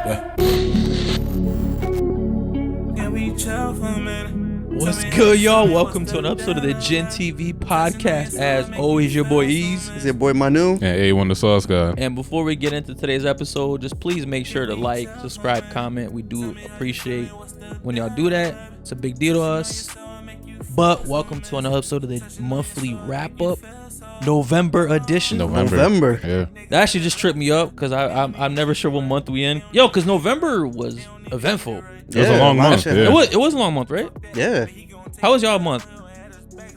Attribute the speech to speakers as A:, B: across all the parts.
A: What's good, y'all? Welcome to an episode of the GinTV podcast. As always, your boy EAZY.
B: It's your boy Manu.
C: And A1DasauceGod.
A: And before we get into today's episode, just please make sure to like, subscribe, comment. We do appreciate when y'all do that. It's a big deal to us. But welcome to another episode of the monthly wrap-up, November edition.
B: November.
C: Yeah.
A: That actually just tripped me up because I'm never sure what month we in. Yo, because November was eventful.
C: It was a long month. Yeah.
A: It was a long month, right?
B: Yeah.
A: How was y'all month?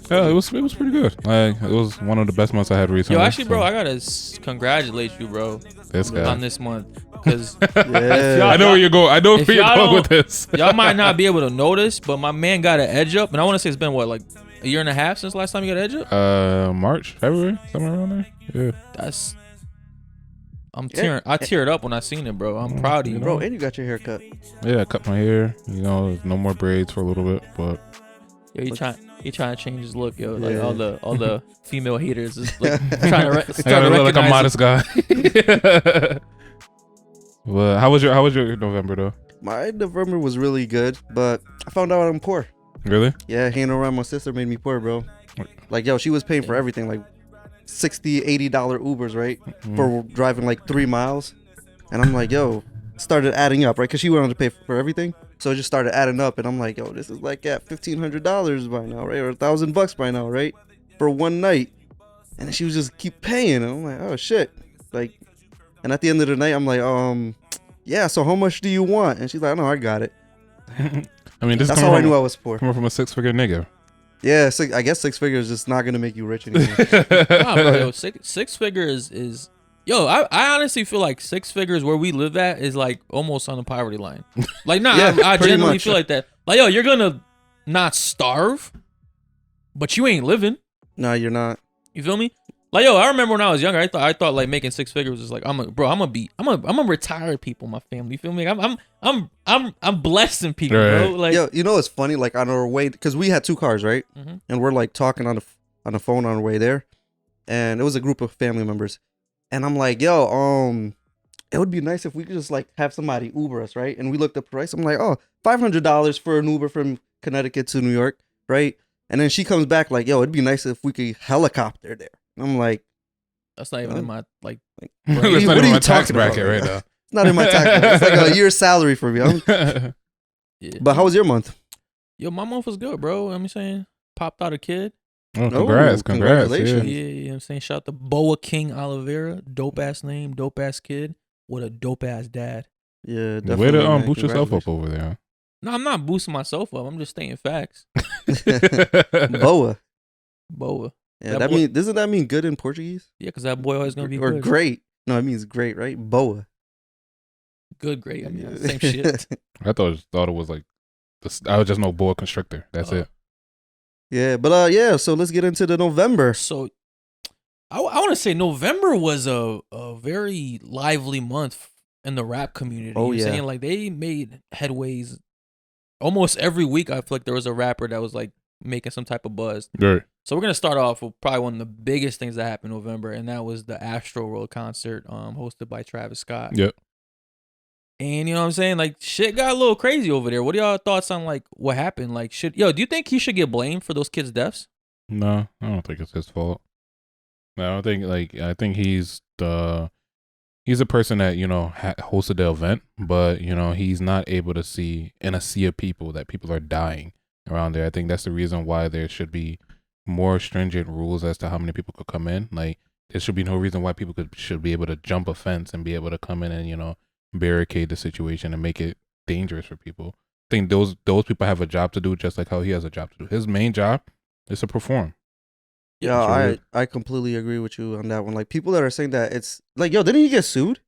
C: Yeah, it was pretty good. Like, it was one of the best months I had recently.
A: Yo, actually, bro, I gotta congratulate you, bro,
C: this guy
A: on this month. Because
C: I know where you're going. I know where you're going with this.
A: Y'all might not be able to notice, but my man got an edge up, and I want to say it's been what, like a year and a half since last time you got an edge up?
C: March, February, somewhere around there. Yeah.
A: I teared up when I seen it, bro. I'm proud of you,
B: Bro, and you got your hair cut.
C: Yeah, I cut my hair. You know, no more braids for a little bit, but
A: yo, he trying to change his look, yo. Like all the female haters is like trying to start to
C: look like a modest
A: him.
C: guy. Well, how was your November though?
B: My November was really good, but I found out I'm poor.
C: Really?
B: Yeah, hanging around my sister made me poor, bro. Like, yo, she was paying for everything, like $60, $80 Ubers, right? For driving like 3 miles. And I'm like, yo, started adding up, right? Because she wanted to pay for everything. So it just started adding up. And I'm like, yo, this is like at $1,500 by now, right? Or $1,000 by now, right? For one night. And then she was just keep paying. And I'm like, oh, shit. Like, and at the end of the night, I'm like, yeah, so how much do you want? And she's like, no, I got it.
C: I mean,
B: that's how I knew I was poor.
C: Coming from a 6-figure nigga.
B: Yeah, I guess 6 figures is just not gonna make you rich anymore.
A: Nah, bro, yo, six figures is yo. I honestly feel like 6 figures where we live at is like almost on the poverty line. Like, nah,
B: yeah,
A: I genuinely
B: much.
A: feel like that. Like, yo, you're gonna not starve, but you ain't living.
B: No, you're not.
A: You feel me? Like, yo, I remember when I was younger, I thought like making 6 figures was like, I'm a retired people, my family. You feel me? I'm blessing people,
C: right.
A: bro. Like,
B: yo, you know, it's funny. Like on our way, because we had 2 cars, right?
A: Mm-hmm.
B: And we're like talking on the phone on our way there, and it was a group of family members, and I'm like, yo, it would be nice if we could just like have somebody Uber us, right? And we looked up the price. I'm like, oh, $500 for an Uber from Connecticut to New York, right? And then she comes back like, yo, it'd be nice if we could helicopter there. I'm like,
A: that's not even in my like.
C: That's not even in my tax bracket right now.
B: It's not in my tax bracket. It's like a year's salary for me.
A: Yeah.
B: But how was your month?
A: Yo, my month was good, bro. I'm saying, popped out a kid.
C: Oh, congrats.
B: Congratulations.
A: Yeah, you know what I'm saying? Shout out to Boa King Oliveira. Dope ass name, dope ass kid. What a dope ass dad.
B: Yeah, definitely.
C: Way to boost yourself up over there.
A: No, I'm not boosting myself up. I'm just stating facts.
B: Boa. Yeah, doesn't that mean good in Portuguese?
A: Yeah, because that boy always gonna be
B: or
A: good.
B: Great. No, it means great, right? Boa.
A: Good, great. I mean, same shit.
C: I thought it was like I would just know boa constrictor. That's it.
B: Yeah, but yeah. So let's get into the November.
A: So I want to say November was a very lively month in the rap community.
B: Oh,
A: you know what I'm
B: yeah.
A: saying? Like, they made headways almost every week. I feel like there was a rapper that was like making some type of buzz.
C: Right.
A: So we're gonna start off with probably one of the biggest things that happened in November, and that was the Astro World concert, hosted by Travis Scott.
C: Yep.
A: And you know what I'm saying? Like, shit got a little crazy over there. What are y'all thoughts on like what happened? Like, do you think he should get blamed for those kids' deaths?
C: No, I don't think it's his fault. I don't think I think he's a person that, you know, hosted the event, but you know, he's not able to see in a sea of people that people are dying around there. I think that's the reason why there should be more stringent rules as to how many people could come in. Like, there should be no reason why people should be able to jump a fence and be able to come in and, you know, barricade the situation and make it dangerous for people. I think those people have a job to do, just like how he has a job to do. His main job is to perform.
B: Yeah, I completely agree with you on that one. Like, people that are saying that it's like, yo, didn't he get sued?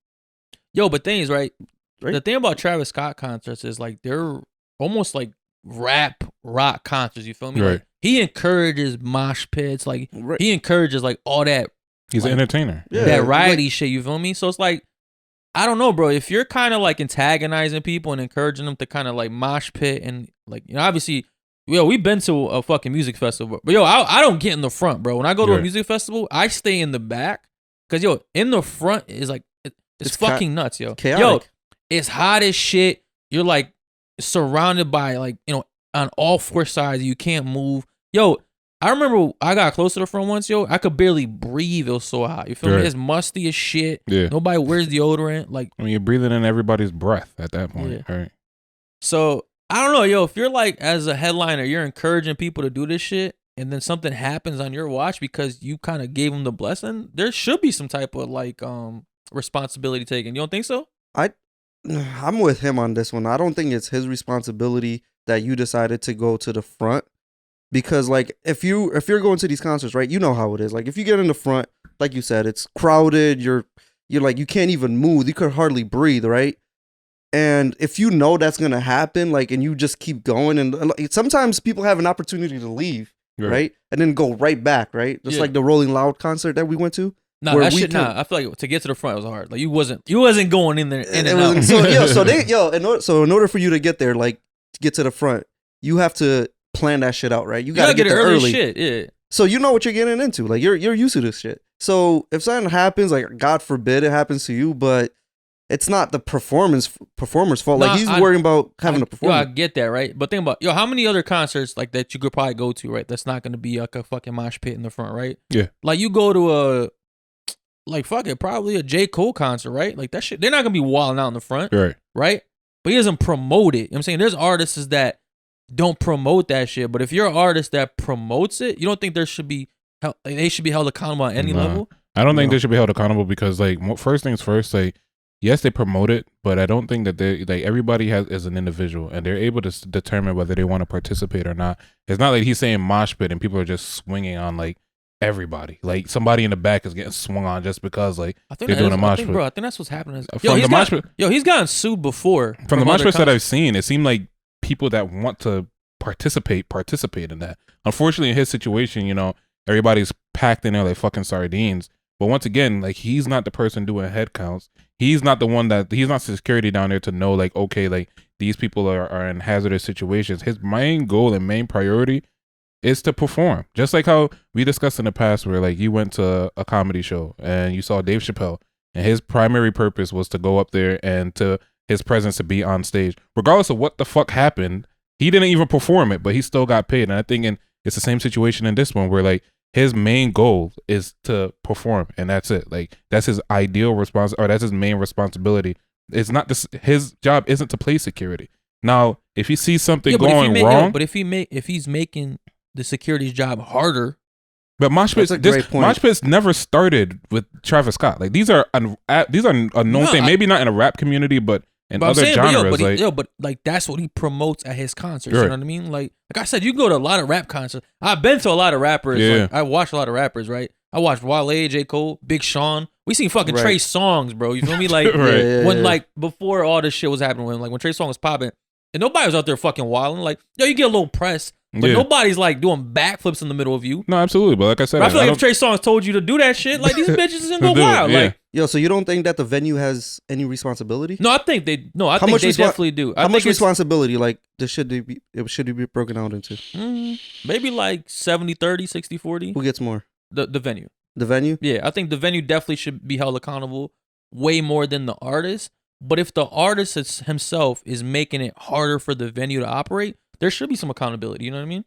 A: Yo, but thing is, right? The thing about Travis Scott concerts is like they're almost like rap rock concerts. You feel me?
C: Right.
A: Like, he encourages mosh pits. Like, he encourages like all that.
C: He's
A: like,
C: an entertainer.
B: Yeah,
A: that righty shit. You feel me? So it's like, I don't know, bro. If you're kind of like antagonizing people and encouraging them to kind of like mosh pit and like, you know, obviously, yo, we've been to a fucking music festival, but yo, I don't get in the front, bro. When I go to a music festival, I stay in the back because yo, in the front is like it's fucking nuts, yo.
B: Chaotic.
A: Yo, It's hot as shit. You're like surrounded by like, you know, on all four sides. You can't move. Yo, I remember I got close to the front once, yo. I could barely breathe. It was so hot. You feel me? It's musty as shit.
C: Yeah.
A: Nobody wears deodorant. Like,
C: I mean, you're breathing in everybody's breath at that point, right?
A: So I don't know, yo. If you're like, as a headliner, you're encouraging people to do this shit, and then something happens on your watch because you kind of gave them the blessing, there should be some type of like responsibility taken. You don't think so?
B: I'm with him on this one. I don't think it's his responsibility that you decided to go to the front, because like if you're going to these concerts, right, you know how it is. Like if you get in the front, like you said, it's crowded. You're like, you can't even move. You could hardly breathe, right? And if you know that's gonna happen, like, and you just keep going, and sometimes people have an opportunity to leave, right, and then go right back, right, just like the Rolling Loud concert that we went to.
A: No, that shit. Nah, I feel like to get to the front was hard. Like you wasn't going in there. In and out.
B: So in order for you to get there, like to get to the front, you have to plan that shit out, right? You gotta get there early.
A: Shit, yeah.
B: So you know what you're getting into. Like you're used to this shit. So if something happens, like God forbid it happens to you, but it's not the performer's fault. Like he's worrying about having a performance.
A: Yo, I get that, right? But think about, how many other concerts like that you could probably go to, right? That's not gonna be like a fucking mosh pit in the front, right?
C: Yeah.
A: Like you go to probably a J. Cole concert, right? Like that shit, they're not gonna be wilding out in the front, right? But he doesn't promote it. You know what I'm saying? There's artists that don't promote that shit, but if you're an artist that promotes it, you don't think they should be held accountable at any level?
C: I don't think they should be held accountable because, like, first things first, like, yes, they promote it, but I don't think that they, like, everybody is an individual and they're able to determine whether they want to participate or not. It's not like he's saying mosh pit and people are just swinging on like everybody. Like somebody in the back is getting swung on just because like they're doing a mosh pit.
A: Bro, I think that's what's happening.
C: He's
A: gotten sued before.
C: From the mosh pits that I've seen, it seemed like people that want to participate in that. Unfortunately, in his situation, you know, everybody's packed in there like fucking sardines. But once again, like he's not the person doing head counts. He's not the one he's not security down there to know like, okay, like these people are in hazardous situations. His main goal and main priority is to perform. Just like how we discussed in the past where like you went to a comedy show and you saw Dave Chappelle and his primary purpose was to go up there and to his presence to be on stage. Regardless of what the fuck happened, he didn't even perform it, but he still got paid. And I think it's the same situation in this one where like his main goal is to perform and that's it. Like that's his ideal response, or that's his main responsibility. It's not this, his job isn't to play security. Now, if he sees something going wrong,
A: but if he's making the security's job harder.
C: But mosh pits never started with Travis Scott. Like these are a known thing. Maybe not in a rap community, but in other genres.
A: But that's what he promotes at his concerts. You know what I mean? Like I said, you can go to a lot of rap concerts. I've been to a lot of rappers.
C: Yeah.
A: Like, I watched a lot of rappers, right? I watched Wale, J. Cole, Big Sean. We seen fucking Trey Songz, bro. You feel me? Like when before all this shit was happening, when Trey Songz was popping, and nobody was out there fucking wilding. Like, yo, you get a little press. But nobody's like doing backflips in the middle of you.
C: No, absolutely. But like I said,
A: but I feel like if Trey Songz told you to do that shit, like these bitches is gonna go wild. Like,
B: yo, so you don't think that the venue has any responsibility?
A: No, I think they. No, I think they definitely do.
B: How much responsibility, like, should be broken out into?
A: Maybe like 70-30, 60-40.
B: Who gets more?
A: The venue.
B: The venue?
A: Yeah, I think the venue definitely should be held accountable way more than the artist. But if the artist himself is making it harder for the venue to operate, there should be some accountability. You know what I mean?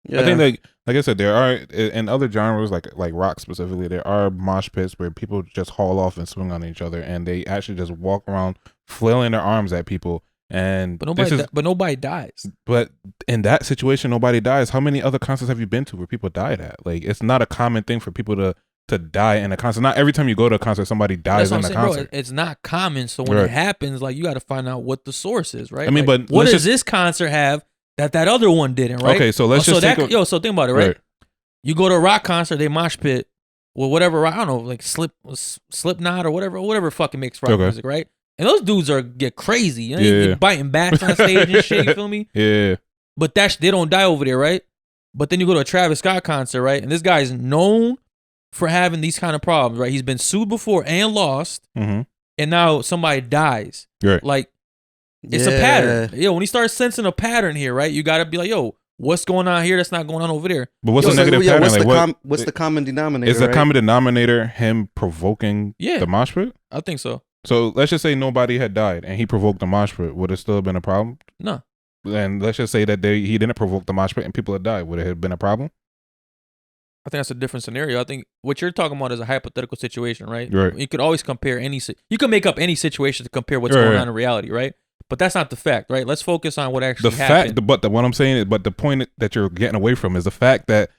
C: Yeah. I think like I said, there are in other genres like rock specifically, there are mosh pits where people just haul off and swing on each other, and they actually just walk around flailing their arms at people. But nobody dies. But in that situation, nobody dies. How many other concerts have you been to where people died at? Like it's not a common thing for people to die in a concert. Not every time you go to a concert, somebody dies in a concert.
A: Bro, it's not common. So when it happens, like you got to find out what the source is, right?
C: I mean,
A: like,
C: but
A: what does this concert have that other one didn't, right?
C: Okay, so let's
A: so think about it, right? You go to a rock concert, they mosh pit with whatever, I don't know, like Slipknot or whatever fucking makes rock music, right? And those dudes get crazy, you know, you're biting backs on stage and shit. You feel me?
C: Yeah.
A: But they don't die over there, right? But then you go to a Travis Scott concert, right? And this guy is known for having these kind of problems, right? He's been sued before and lost, and now somebody dies.
C: Right.
A: Like, it's a pattern. Yo, when you start sensing a pattern here, right? You got to be like, yo, what's going on here that's not going on over there?
C: But what's the negative pattern?
B: What's the common denominator?
C: Is the common denominator him provoking the mosh pit?
A: I think so.
C: So let's just say nobody had died and he provoked the mosh pit. Would it still have been a problem?
A: No.
C: And let's just say that he didn't provoke the mosh pit and people had died. Would it have been a problem?
A: I think that's a different scenario. I think what you're talking about is a hypothetical situation, right?
C: Right.
A: You could always compare you can make up any situation to compare what's going on in reality, right? But that's not the fact, right? Let's focus on what actually happened.
C: What I'm saying is, but the point that you're getting away from is the fact that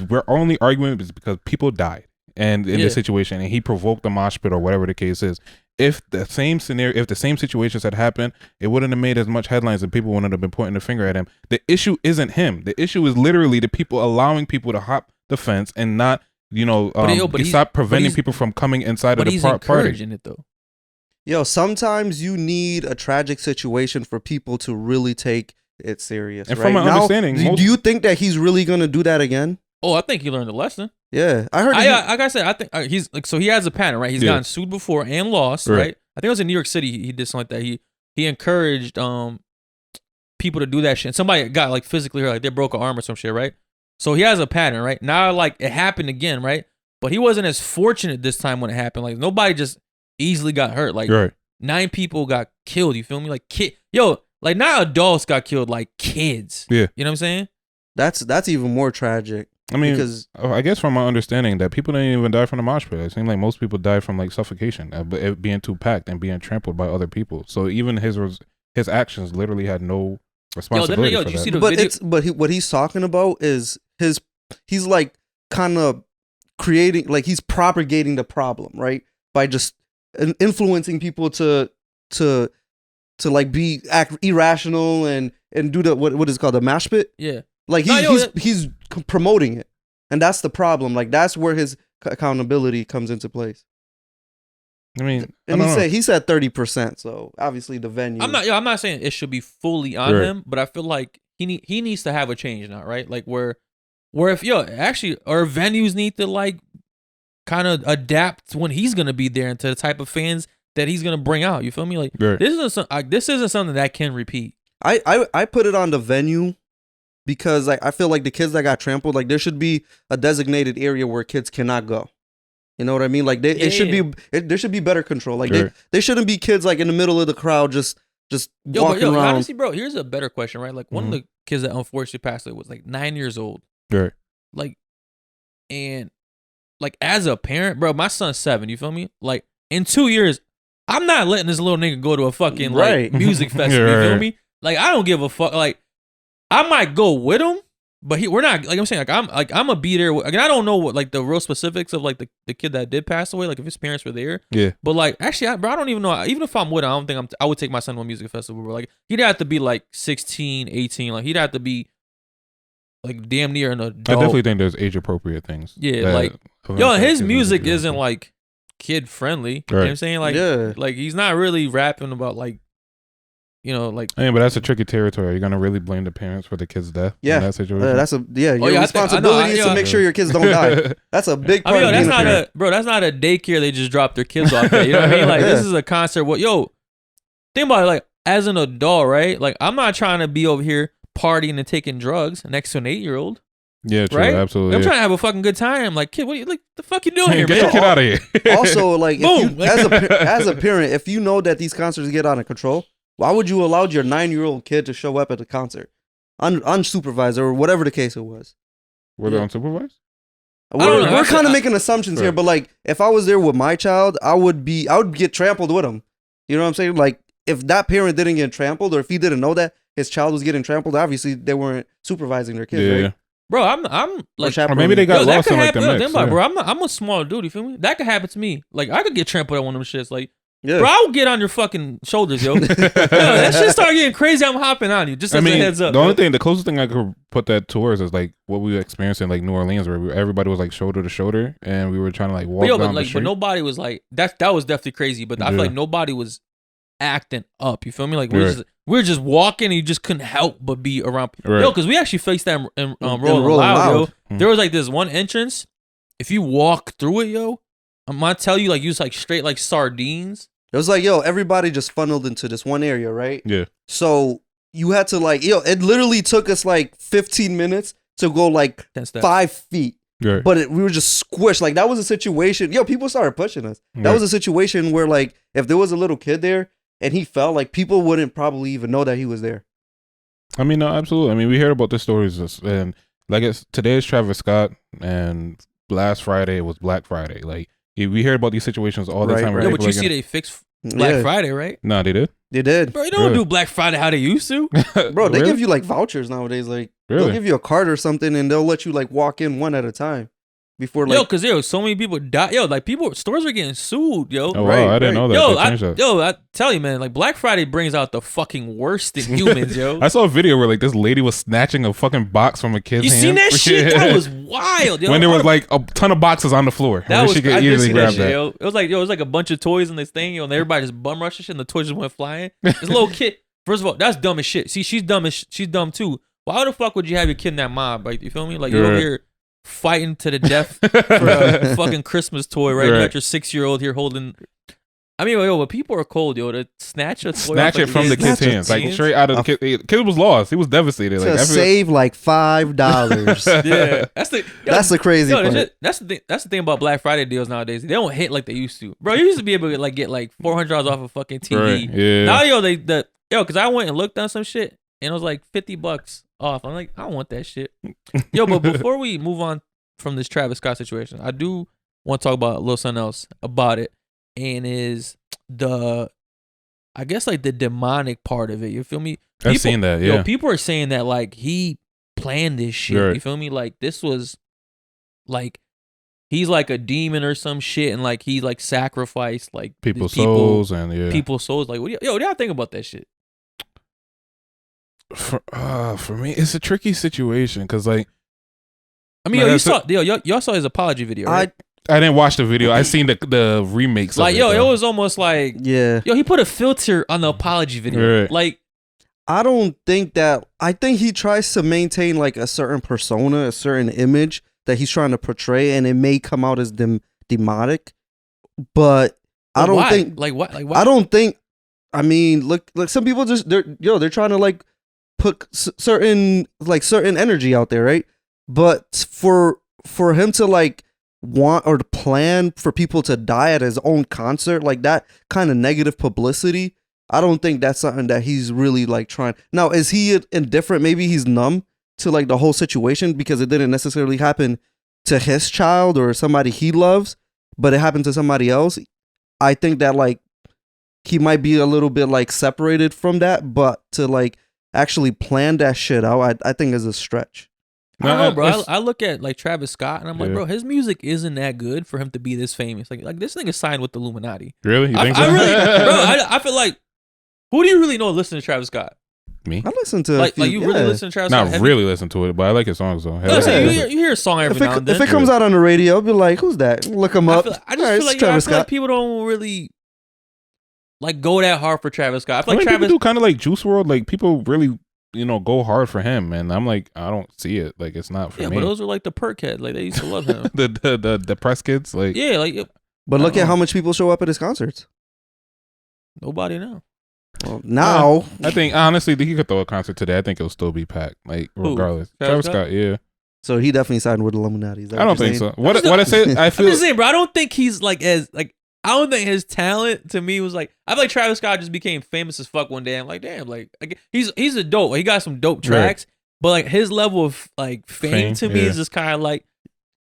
C: we're only arguing is because people died and in this situation, and he provoked the mosh pit or whatever the case is. If the same scenario, if the same situations had happened, it wouldn't have made as much headlines and people wouldn't have been pointing the finger at him. The issue isn't him. The issue is literally the people allowing people to hop the fence and not, stop preventing people from coming inside of the party. But he's encouraging it though.
B: Yo, sometimes you need a tragic situation for people to really take it serious.
C: And from my understanding,
B: do you think that he's really gonna do that again?
A: Oh, I think he learned a lesson.
B: Yeah, I heard.
A: Like I said, I think he's like, so he has a pattern, right? He's gotten sued before and lost, right? I think it was in New York City. He did something like that. He encouraged people to do that shit. And somebody got like physically hurt, like they broke an arm or some shit, right? So he has a pattern, right? Now, like it happened again, right? But he wasn't as fortunate this time when it happened. Like nobody just easily got hurt. Like 9 people got killed. You feel me? Like like not adults got killed, like kids. Yeah, you know what I'm saying?
B: That's even more tragic.
C: I mean, because I guess from my understanding that people didn't even die from the mosh pit. It seemed like most people died from like suffocation, it being too packed and being trampled by other people. So even his actions literally had no responsibility for that.
B: What he's talking about is he's like kind of creating, like he's propagating the problem, right? By just influencing people to like act irrational and do the what is it called, the mosh pit?
A: Yeah.
B: Like he's promoting it, and that's the problem. Like that's where his accountability comes into place.
C: I mean,
B: and he said 30%. So obviously the venue.
A: I'm not saying it should be fully on him, but I feel like he needs to have a change now, right? Like where if actually our venues need to like kind of adapt when he's gonna be there into the type of fans that he's gonna bring out. You feel me? Like this isn't something that can repeat.
B: I put it on the venue. Because like I feel like the kids that got trampled, like there should be a designated area where kids cannot go. You know what I mean? Like there should be better control. Like there shouldn't be kids like in the middle of the crowd just walking around.
A: Honestly, bro, here's a better question, right? Like one of the kids that unfortunately passed away was like 9 years old.
C: Right.
A: Like, and like as a parent, bro, my son's 7. You feel me? Like in 2 years, I'm not letting this little nigga go to a fucking like music festival. You feel me? Like I don't give a fuck. Like. I might go with him, but we're not, like I'm saying, like I'm gonna be there. Like, I don't know what like the real specifics of like the kid that did pass away, like if his parents were there.
C: Yeah.
A: But like actually, I don't even know. Even if I'm with him, I don't think I would take my son to a music festival. Bro. Like he'd have to be like 16, 18. Like he'd have to be like damn near an adult.
C: I definitely think there's age appropriate things.
A: Yeah, like his music isn't like kid friendly. You know what I'm saying? Like like he's not really rapping about like. Like
C: but that's a tricky territory. Are you gonna really blame the parents for the kid's death?
B: Yeah,
C: in that situation?
B: Your responsibility is to make sure your kids don't die. That's a big part.
A: I mean, that's not a daycare they just drop their kids off at. You know what I mean? Like this is a concert. Think about it. Like as an adult, right? Like I'm not trying to be over here partying and taking drugs next to an 8-year-old.
C: Yeah, true,
A: right?
C: Absolutely.
A: I'm trying to have a fucking good time. Like, kid, what the fuck you doing here,
C: get
A: man?
C: Your kid out of here.
B: Also, like, as a parent, if you know that these concerts get out of control, why would you allow your 9-year-old kid to show up at the concert, unsupervised or whatever the case it was?
C: Were they unsupervised?
B: We're kind of making assumptions here, but like, if I was there with my child, I would get trampled with him. You know what I'm saying? Like, if that parent didn't get trampled, or if he didn't know that his child was getting trampled, obviously they weren't supervising their kids, right?
A: Bro, I'm like,
C: or maybe they got lost in like the mix.
A: Bro, I'm a small dude. You feel me? That could happen to me. Like, I could get trampled at one of them shits. Like. Yeah. Bro, I will get on your fucking shoulders, yo. That shit start getting crazy. I'm hopping on you. Just as a heads up.
C: The closest thing I could put that towards is like what we experienced in like New Orleans, where everybody was like shoulder to shoulder, and we were trying to like walk down the street.
A: But nobody was like that was definitely crazy. But I feel like nobody was acting up. You feel me? Like we're just walking, and you just couldn't help but be around. Yo, because we actually faced that in Rolling Loud, yo. Mm-hmm. There was like this one entrance. If you walk through it, yo. I'm gonna tell you, like, use like straight like sardines.
B: It was like, yo, everybody just funneled into this one area, right?
C: Yeah.
B: So you had to like, it literally took us like 15 minutes to go like 5 feet.
C: Right.
B: But we were just squished. Like that was a situation. Yo, people started pushing us. That was a situation where like if there was a little kid there and he fell, like people wouldn't probably even know that he was there.
C: I mean, no, absolutely. I mean, we heard about the stories, and like today is Travis Scott, and last Friday was Black Friday. Like we hear about these situations all the time.
A: Yeah, but you see, they fixed Black Friday, right?
C: No, they did.
B: They did.
A: Bro, you don't do Black Friday how they used to.
B: Bro, they give you like vouchers nowadays. Like they'll give you a card or something, and they'll let you like walk in one at a time. Before like,
A: because so many people die. Like stores are getting sued, yo.
C: Oh wow, I didn't know that.
A: I tell you, man, like Black Friday brings out the fucking worst in humans, yo.
C: I saw a video where like this lady was snatching a fucking box from a kid's hand.
A: You seen that shit? That was wild, yo.
C: When there was like a ton of boxes on the floor, she could easily grab that.
A: Yo. It was like a bunch of toys in this thing, yo, and everybody just bum rushed shit, and the toys just went flying. This little kid. First of all, that's dumb as shit. See, she's dumb too. Why the fuck would you have your kid in that mob? Like, you feel me? Like, you're over here fighting to the death for a fucking Christmas toy, right? You got your 6-year-old here holding. I mean, yo, but people are cold, yo. To snatch a toy,
C: snatch it from the kid's hands, like straight out of the kid. Kid was lost. He was devastated.
B: Like save like $5.
A: Yeah,
B: that's the crazy part.
A: That's the thing about Black Friday deals nowadays. They don't hit like they used to, bro. You used to be able to like get like $400 off a fucking TV.
C: Right, yeah.
A: Now, because I went and looked on some shit and it was like $50 off. I'm like, I don't want that shit. Yo, but before we move on from this Travis Scott situation, I do want to talk about a little something else about it, and is I guess like the demonic part of it. You feel me?
C: I've seen that, yeah.
A: Yo, people are saying that like he planned this shit. Right. You feel me? Like this was like he's like a demon or some shit, and like he like sacrificed like
C: people's souls and
A: people's souls. Like what do y'all think about that shit?
C: For me, it's a tricky situation because like,
A: I mean, y'all saw his apology video, right?
C: I didn't watch the video. I seen the remakes.
A: Like,
C: of it,
A: it was almost like, he put a filter on the apology video.
C: Right.
A: Like,
B: I don't think that. I think he tries to maintain like a certain persona, a certain image that he's trying to portray, and it may come out as demonic. But I don't think.
A: Like what?
B: I don't think. I mean, look, some people just they're trying to like put certain energy out there, right? But for him to like want or to plan for people to die at his own concert, like that kind of negative publicity, I don't think that's something that he's really like trying. Now, is he indifferent? Maybe he's numb to like the whole situation because it didn't necessarily happen to his child or somebody he loves, but it happened to somebody else. I think that like he might be a little bit like separated from that, but to like actually plan that shit out, I think is a stretch.
A: I don't know, bro. I look at like Travis Scott and I'm like, bro, his music isn't that good for him to be this famous. Like this nigga signed with the Illuminati.
C: Really? You think so?
A: I really, bro. I feel like, who do you really know listen to Travis Scott?
C: Me?
B: I listen to
A: like you really listen to Travis Scott?
C: Not really listen to it, but I like his songs though.
A: You hear a song every now and then.
B: If it comes out on the radio, I'll be like, who's that? Look him up.
A: I just feel like people don't really like go that hard for Travis Scott. I feel like
C: Travis do kind of like Juice WRLD. Like people really, go hard for him, and I'm like, I don't see it. Like it's not for me.
A: Yeah, but those are like the perk heads. Like they used to love him.
C: the press kids, like
B: But look at how much people show up at his concerts.
A: Nobody know.
B: Well, now
C: I think honestly, he could throw a concert today. I think it'll still be packed. Like regardless, Travis Scott, yeah.
B: So he definitely signed with Illuminati.
C: I don't think so. What I say? I feel.
A: I'm just saying, bro. I don't think he's like as like. I don't think his talent to me was like. I feel like Travis Scott just became famous as fuck one day. I'm like, damn, like he's a dope. He got some dope tracks, but like his level of like fame to me is just kind of like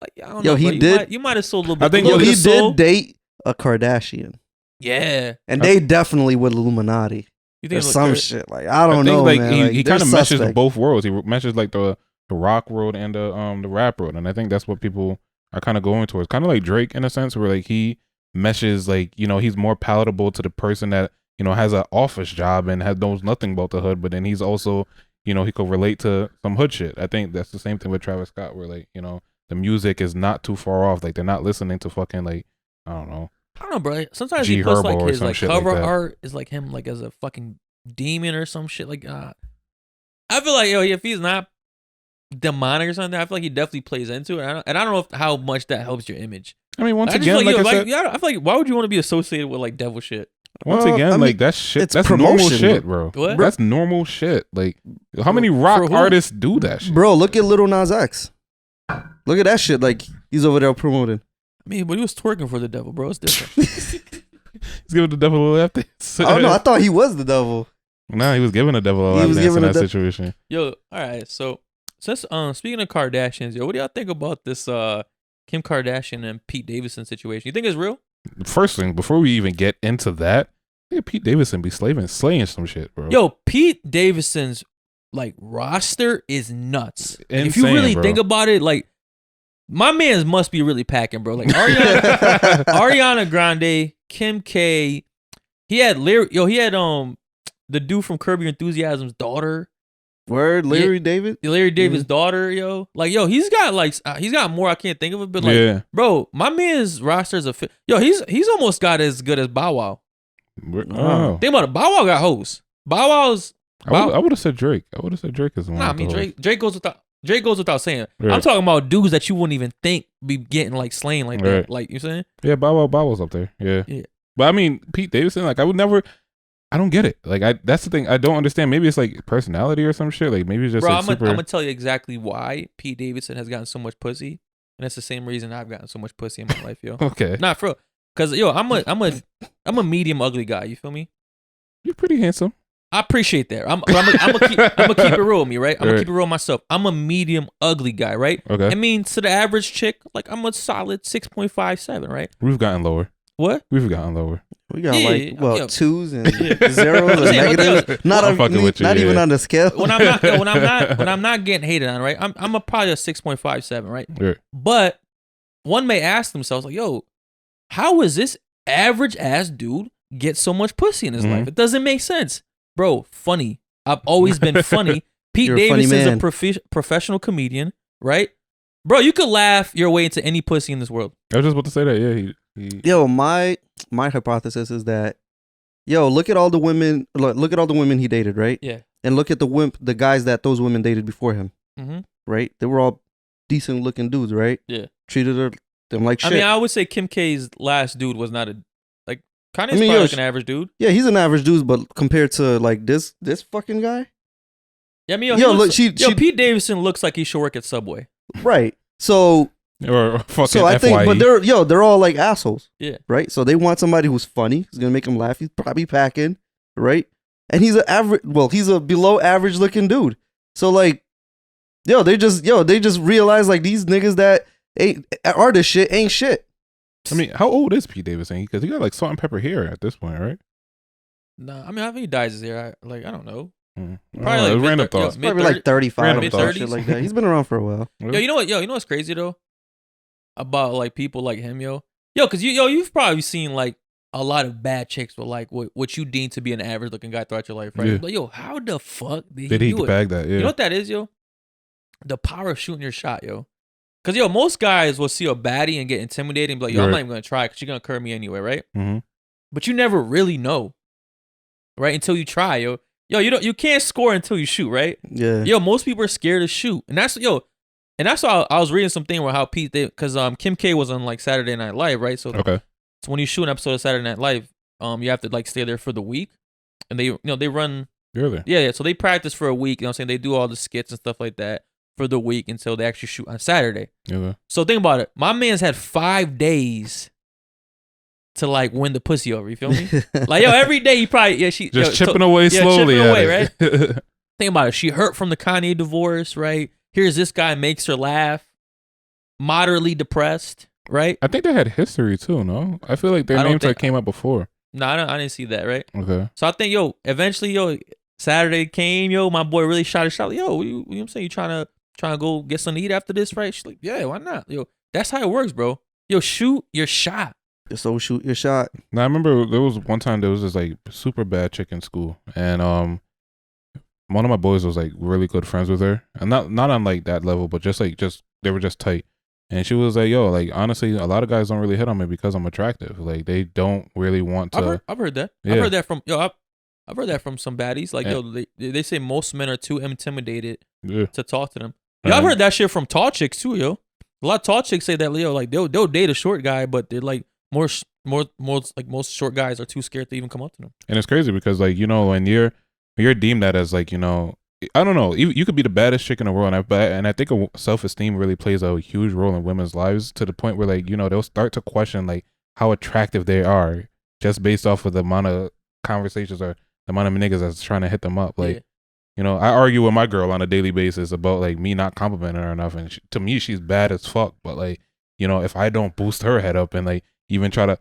A: I don't know.
B: He
A: bro.
B: did.
A: You might have sold a little bit.
B: I think he did date a Kardashian.
A: Yeah,
B: and they definitely with Illuminati. You think some shit like I don't know.
C: Like
B: man.
C: he kind of meshes both worlds. He meshes like the rock world and the rap world, and I think that's what people are kind of going towards. Kind of like Drake in a sense, where like he meshes like he's more palatable to the person that has an office job and knows nothing about the hood, but then he's also he could relate to some hood shit. I think that's the same thing with Travis Scott, where like the music is not too far off. Like they're not listening to fucking like I don't know, bro.
A: Sometimes he puts like his like cover art is like him like as a fucking demon or some shit. Like I feel like if he's not demonic or something, I feel like he definitely plays into it. And I don't know how much that helps your image.
C: I mean, once again, like I said,
A: I feel like why would you want to be associated with like devil shit?
C: Once again, like that shit, that's normal shit, bro. What? That's normal shit. Like how many rock artists do that shit?
B: Bro, look at Lil Nas X. Look at that shit. Like he's over there promoting.
A: I mean, but he was twerking for the devil, bro. It's different.
C: He's giving the devil a little lap dance.
B: Oh no, I thought he was the devil.
C: Nah, he was giving the devil a lap dance in that situation.
A: Yo, all right. So since speaking of Kardashians, yo, what do y'all think about this Kim Kardashian and Pete Davidson situation? You think it's real?
C: First thing, before we even get into that, I think Pete Davidson be slaying some shit, bro.
A: Yo, Pete Davidson's like roster is nuts.
C: Insane,
A: if you really
C: bro.
A: think about it, like my man's must be really packing, bro. Like Ariana Grande, Kim K. He had the dude from Curb Your Enthusiasm's daughter.
B: Word, Larry David.
A: Larry David's daughter, yo. Like, yo, he's got more. I can't think of it, but like, bro, my man's roster is yo. He's almost got as good as Bow Wow.
C: Oh.
A: Think about it. Bow Wow got hosts. Bow Wow's.
C: I would have said Drake. I would have said Drake is one.
A: Nah, I mean Drake goes without saying. Right. I'm talking about dudes that you wouldn't even think be getting like slain like that. Like you saying?
C: Yeah, Bow Wow's up there. Yeah. But I mean, Pete Davidson, like I would never. I don't get it. Like that's the thing. I don't understand. Maybe it's like personality or some shit. Like maybe it's just. Bro,
A: like, I'm gonna tell you exactly why Pete Davidson has gotten so much pussy, and that's the same reason I've gotten so much pussy in my life, yo.
C: Okay.
A: Not for real. Cause yo, I'm a medium ugly guy. You feel me?
C: You're pretty handsome. I
A: appreciate that. I'm gonna keep it real with me, right? I'm gonna keep it real myself. I'm a medium ugly guy, right?
C: Okay.
A: I mean, to the average chick, like I'm a solid 6.57, right?
C: We've gotten lower.
A: What?
C: We've gotten lower.
B: We got twos and zeros and negatives. Not even on the scale.
A: When I'm not getting hated on, right? I'm probably a 6.57, right?
C: Yeah.
A: But one may ask themselves, like, yo, how is this average ass dude get so much pussy in his life? It doesn't make sense. Bro, funny. I've always been funny. Pete Davidson's a professional comedian, right? Bro, you could laugh your way into any pussy in this world.
C: I was just about to say that. Yeah,
B: Yo, my hypothesis is that, look at all the women he dated, right?
A: Yeah.
B: And look at the guys that those women dated before him, right? They were all decent looking dudes, right?
A: Yeah.
B: Treated them like shit.
A: I mean, I would say Kim K's last dude was not Kanye's probably like an average dude.
B: Yeah, he's an average dude, but compared to like this fucking guy.
A: Yeah, I mean, Pete Davidson looks like he should work at Subway.
B: Right. So
C: or fucking
B: so I think, but they're all like assholes.
A: Yeah.
B: Right. So they want somebody who's funny, who's gonna make them laugh. He's probably packing, right? And he's he's a below average looking dude. So like, they just realize like these niggas that are this shit ain't shit.
C: I mean, how old is Pete Davidson? Because he got like salt and pepper hair at this point, right?
A: Nah, I mean, I think he dyes his hair. I don't know.
C: Probably like random thoughts.
B: Probably like 35,
A: mid-30s,
B: shit like that. He's been around for a while.
A: Yo, you know what? You know what's crazy though? About like people like him, because you've probably seen like a lot of bad chicks with like what you deem to be an average looking guy throughout your life, right?
C: Yeah.
A: But how the fuck did
C: he
A: do it?
C: bag that? Yeah.
A: You know what that is, the power of shooting your shot, Because, most guys will see a baddie and get intimidated and be like, I'm not even going to try because she's going to curve me anyway, right?
C: Mm-hmm.
A: But you never really know, right? Until you try, you can't score until you shoot, right?
B: Yeah.
A: Most people are scared to shoot. And that's, why I was reading something where how Pete, because Kim K was on like Saturday Night Live, right? So,
C: okay.
A: So when you shoot an episode of Saturday Night Live, you have to like stay there for the week. And they run.
C: You're there.
A: Yeah. So they practice for a week, you know what I'm saying? They do all the skits and stuff like that for the week until they actually shoot on Saturday.
C: Yeah.
A: So think about it. My man's had 5 days to like win the pussy over. You feel me? Like every day he probably
C: chipping away slowly.
A: Chipping away, right? Think about it. She hurt from the Kanye divorce, right? Here's this guy makes her laugh. Moderately depressed, right?
C: I think they had history too. No, I feel like their names came up before.
A: No, I didn't see that. Right?
C: Okay.
A: So I think eventually Saturday came, my boy really shot his shot. You know what I'm saying? You trying to go get something to eat after this, right? She's like, yeah, why not? That's how it works, bro. Shoot your shot.
B: So shoot your shot.
C: Now I remember there was one time there was this like super bad chick in school, and one of my boys was like really good friends with her, and not on like that level, but just they were just tight. And she was like, yo, like honestly, a lot of guys don't really hit on me because I'm attractive. Like they don't really want to.
A: I've heard that.
C: Yeah.
A: I've heard that from I've heard that from some baddies. Like they say most men are too intimidated to talk to them. I've heard that shit from tall chicks too, A lot of tall chicks say that, like they'll date a short guy, but they're like more like most short guys are too scared to even come up to them.
C: And it's crazy because like when you're deemed that as like I don't know. You could be the baddest chick in the world, and I think self-esteem really plays a huge role in women's lives to the point where, like, you know, they'll start to question like how attractive they are just based off of the amount of conversations or the amount of niggas that's trying to hit them up. Like, you know, I argue with my girl on a daily basis about like me not complimenting her enough, and to me she's bad as fuck. But like, you know, if I don't boost her head up and like even try to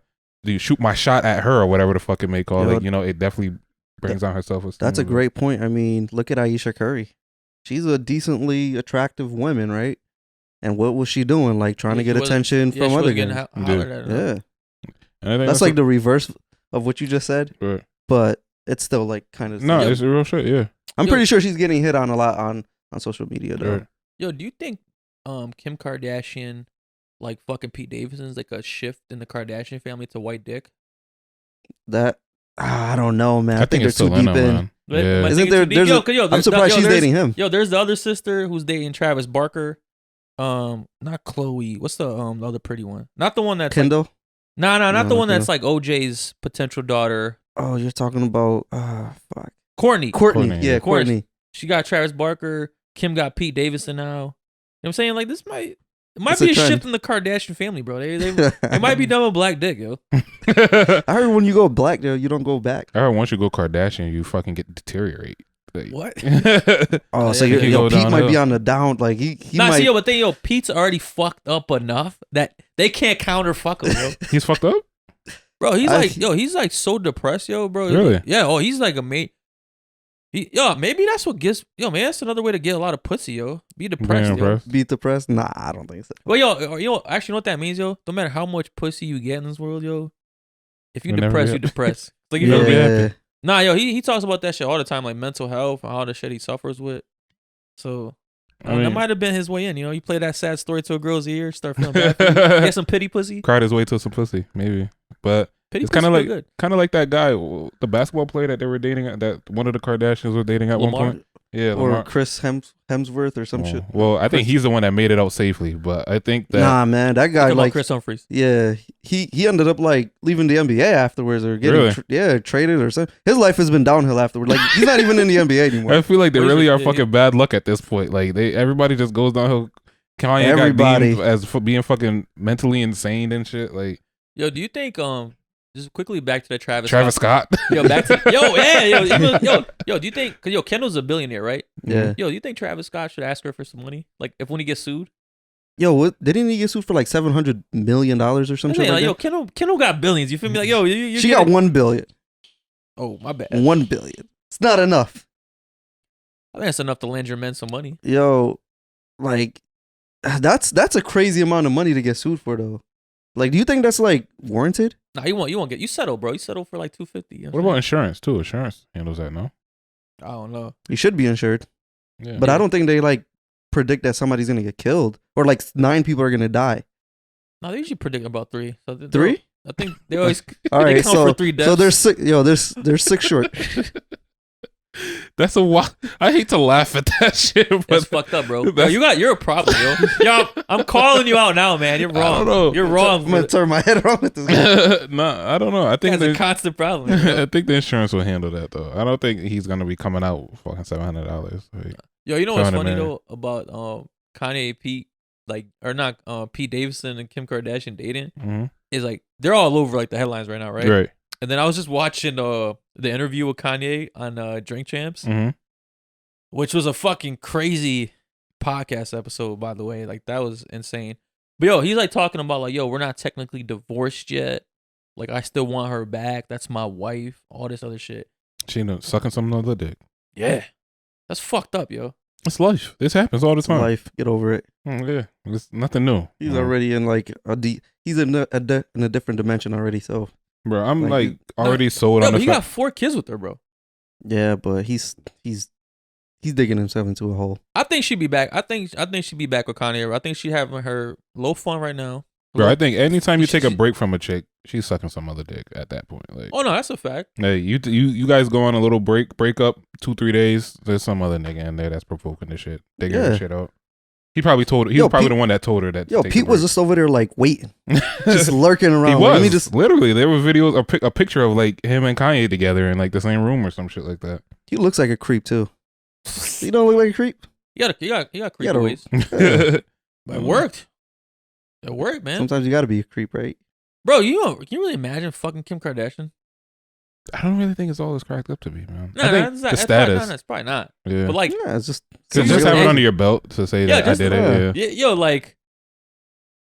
C: shoot my shot at her or whatever the fuck it may call, like, you know, it definitely brings down her self-esteem.
B: That's a great point. I mean, look at Ayesha Curry. She's a decently attractive woman, right? And what was she doing? Like trying to get attention from other guys. Yeah. That's like the reverse of what you just said.
C: Right.
B: But it's still like kind of...
C: No, it's real shit, yeah.
B: I'm pretty sure she's getting hit on a lot on social media, though.
C: Right.
A: Yo, do you think Kim Kardashian, like fucking Pete Davidson's like a shift in the Kardashian family to white dick?
B: That... I don't know, man. I think they're too
C: Selena,
B: deep in.
C: man. Yeah.
B: Isn't there? I'm surprised she's dating him.
A: Yo, there's the other sister who's dating Travis Barker. Not Chloe. What's the other pretty one? Not the one that's
B: Kendall.
A: Like, not the one that's like OJ's potential daughter.
B: Oh, you're talking about fuck.
A: Courtney.
B: Yeah, Courtney.
A: She got Travis Barker. Kim got Pete Davidson now. You know what I'm saying? Like this might
B: It's
A: be
B: a
A: a
B: trend.
A: shift in the Kardashian family, bro. They might be done with black dick, yo.
B: I heard when you go black, yo, you don't go back.
C: I heard once you go Kardashian, you fucking get deteriorate. Like,
A: What?
B: Oh, so
C: you
B: yo,
C: go
B: Pete might
C: downhill.
B: be on the down. Like he might.
A: See, yo, but then, yo, Pete's already fucked up enough that they can't counter fuck him, yo.
C: He's fucked up?
A: Bro, he's like so depressed, yo, bro.
C: Really?
A: Yeah. Oh, he's like a mate. Maybe that's what gets. Yo, man, that's another way to get a lot of pussy, yo. Be depressed, yo.
B: Be depressed? Nah, I don't think so.
A: Well, yo, actually, you know what that means, yo? No matter how much pussy you get in this world, yo, if you're
C: You'll never
A: depressed,
C: get-
A: you're depressed. Like, you
C: Yeah.
A: feel me?
C: happy.
A: Nah, yo, he talks about that shit all the time, like mental health and all the shit he suffers with. So
C: I mean-
A: that might have been his way in. You know, you play that sad story to a girl's ear, start feeling bad for you, get some pity pussy.
C: Cried his way to some pussy, maybe. But
A: Pity
C: it's kind of
A: pussy
C: like
A: feel good.
C: that guy, the basketball player that they were dating, that one of the Kardashians were dating at
A: Lamar?
C: one point. Yeah,
B: Or
C: Lamar.
B: Chris Hemsworth or some shit.
C: Well, I think he's the one that made it out safely, but I think that
B: Nah, man, that guy
A: Talking about
B: like
A: Chris Humphries.
B: yeah, he ended up like leaving the NBA afterwards or getting
C: Really?
B: traded or something. His life has been downhill afterwards. Like he's not even in the NBA anymore.
C: I feel like they
A: Well,
C: really are
A: yeah.
C: fucking bad luck at this point. Like everybody just goes downhill. Kanye
B: Everybody.
C: got deemed as being fucking mentally insane and shit. Like
A: Yo, do you think just quickly back to the Travis
C: Scott.
A: Yo, back to yo, do you think? Cause yo, Kendall's a billionaire, right?
B: Yeah.
A: Yo, do you think Travis Scott should ask her for some money? Like if when he gets sued?
B: Yo, what didn't he get sued for like $700 million or some
A: I'm
B: shit
A: saying,
B: like
A: like,
B: that?
A: yo, Kendall got billions. You feel me? Like, yo, you
B: She got $1 billion.
A: Oh, my bad.
B: $1 billion. It's not enough.
A: I think that's enough to lend your men some money.
B: Yo, like that's a crazy amount of money to get sued for though. Like, do you think that's like warranted?
A: Nah, you won't get. You settle, bro. You settle for like $250. You know
C: What about insurance too? Insurance handles that, no?
A: I don't know.
B: You should be insured,
C: Yeah.
B: but I don't think they like predict that somebody's gonna get killed or like 9 people are gonna die.
A: No, they usually predict about 3. So
B: 3?
A: I think they always
B: All
A: they
B: right,
A: count
B: so
A: for 3 deaths.
B: so there's 6. Yo, there's 6 short.
C: That's a wild. I hate to laugh at that shit, but
A: That's fucked up, bro. Yo, you're a problem, yo. Yo, I'm calling you out now, man. You're wrong.
C: I don't know.
A: You're wrong.
B: I'm gonna turn my head around with this guy.
C: Nah, I don't know. I think
A: That's a constant problem.
C: I think the insurance will handle that though. I don't think he's gonna be coming out with fucking $700. Like,
A: Yo, you know what's
C: 200
A: funny
C: million.
A: though about Kanye, Pete, like or not Pete Davidson and Kim Kardashian dating
C: mhm.
A: is like they're all over like the headlines right now, right?
C: Right.
A: And then I was just watching the interview with Kanye on Drink Champs,
C: Mm-hmm.
A: which was a fucking crazy podcast episode, by the way. Like that was insane. But yo, he's like talking about like, yo, we're not technically divorced yet. Like I still want her back. That's my wife. All this other shit.
C: She ended up sucking some other dick.
A: Yeah, that's fucked up, yo.
C: It's life. This happens all the time.
B: Life, get over it.
C: Yeah, it's nothing new.
B: He's already in like he's in a different dimension already. So
C: Bro, I'm
B: like,
C: like already sold
A: Yo,
C: on
A: but
C: the
A: he got
C: fact.
A: 4 kids with her, bro.
B: yeah, but he's digging himself into a hole.
A: I think she'd be back. I think she'd be back with Kanye. I think she having her low fun right now.
C: Bro, I think anytime you take a
A: She-
C: break from a chick, she's sucking some other dick at that point. Like,
A: Oh no, that's a fact.
C: hey, you guys go on a little break up 2-3 days. There's some other nigga in there that's provoking this shit, digging
B: Yeah.
C: her shit out. He probably told her. He
B: Yo,
C: was probably
B: Pete-
C: the one that told her that. to
B: Yo,
C: take a
B: Pete was
C: break.
B: just over there like waiting, just lurking around.
C: He
B: Like,
C: was.
B: let me just.
C: Literally, there were videos, a picture of like him and Kanye together in like the same room or some shit like that.
B: He looks like a creep too. You don't look like a creep.
A: You got creep
B: You gotta-
A: ways.
B: Yeah.
A: But it worked. It worked, man.
B: Sometimes you gotta be a creep, right?
A: Bro, can you really imagine fucking Kim Kardashian?
C: I don't really think it's all it's cracked up to be, man.
A: No,
C: I think
A: it's
C: the
A: not,
C: status.
A: It's probably not.
C: Yeah.
A: But like,
B: Yeah, it's just
C: Just have it under your belt to say that I did it.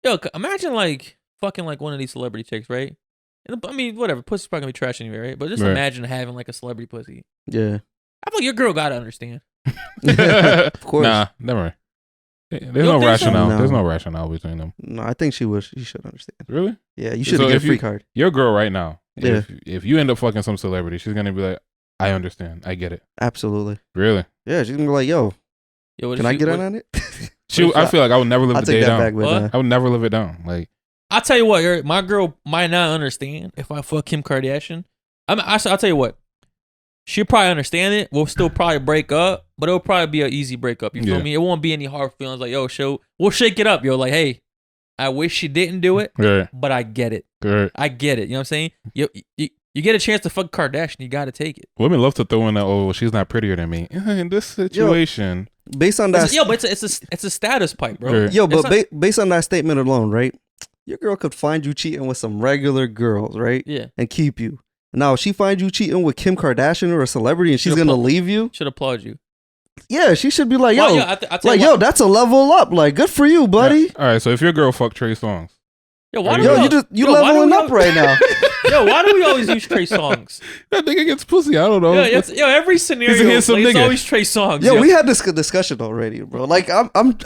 C: Yeah.
A: Imagine like fucking like one of these celebrity chicks, right? And, I mean, whatever, pussy's probably gonna be trash anyway, right? But just
C: Right.
A: imagine having like a celebrity pussy.
B: Yeah.
A: I feel like your girl gotta understand.
B: Of course.
C: Nah, never. There's
A: don't
C: no
A: think so?
C: rationale.
B: No.
C: There's no rationale between them.
B: No, I think she should understand.
C: Really?
B: Yeah, you should
C: So
B: get a
C: if
B: free
C: you-
B: card.
C: Your girl right now.
B: Yeah.
C: If you end up fucking some celebrity, she's gonna be like, I understand. I get it.
B: Absolutely.
C: Really?
B: Yeah, she's gonna be like, yo,
A: Yo, what
B: can
A: if
B: I
A: you-
B: get
A: what-
B: in on it?
C: I feel like I would never live
B: I'll
C: the
B: take
C: day
B: that
C: down.
B: back, but
A: What?
C: I would never live it down. Like,
A: I'll tell you what, my girl might not understand if I fuck Kim Kardashian. I'll tell you what, she'll probably understand it. We'll still probably break up, but it'll probably be an easy breakup. You feel
C: Yeah.
A: me? It won't be any hard feelings like, yo, we'll shake it up. Yo, like, hey, I wish she didn't do it,
C: right,
A: but I get it.
C: right.
A: I get it. You know what I'm saying? You get a chance to fuck Kardashian, you got to take it.
C: Women love to throw in that, oh, she's not prettier than me. In this situation.
B: Based on that,
A: But it's a status pipe, bro.
C: Right.
B: yo,
A: It's
B: but
A: not-
B: based on that statement alone, right? Your girl could find you cheating with some regular girls, right?
A: Yeah,
B: And keep you. Now, if she finds you cheating with Kim Kardashian or a celebrity and she's
A: Should
B: gonna
A: applaud-
B: leave you,
A: should applaud you.
B: yeah, she should be like, yo,
A: Well, yeah, I tell you
B: yo,
A: what-
B: that's a level up. Like, good for you, buddy.
C: All right, so if your girl fucked Trey Songz,
A: Yo, why do
B: Yo,
A: we
B: you
A: why do
B: leveling
A: we
B: up right now.
A: Yo, why do we always use Trey Songz?
C: that nigga gets pussy. I don't know.
A: Every scenario,
C: He's a handsome
A: like, it's
C: nigga.
A: always Trey Songz.
B: Yo, we had this discussion already, bro. Like, I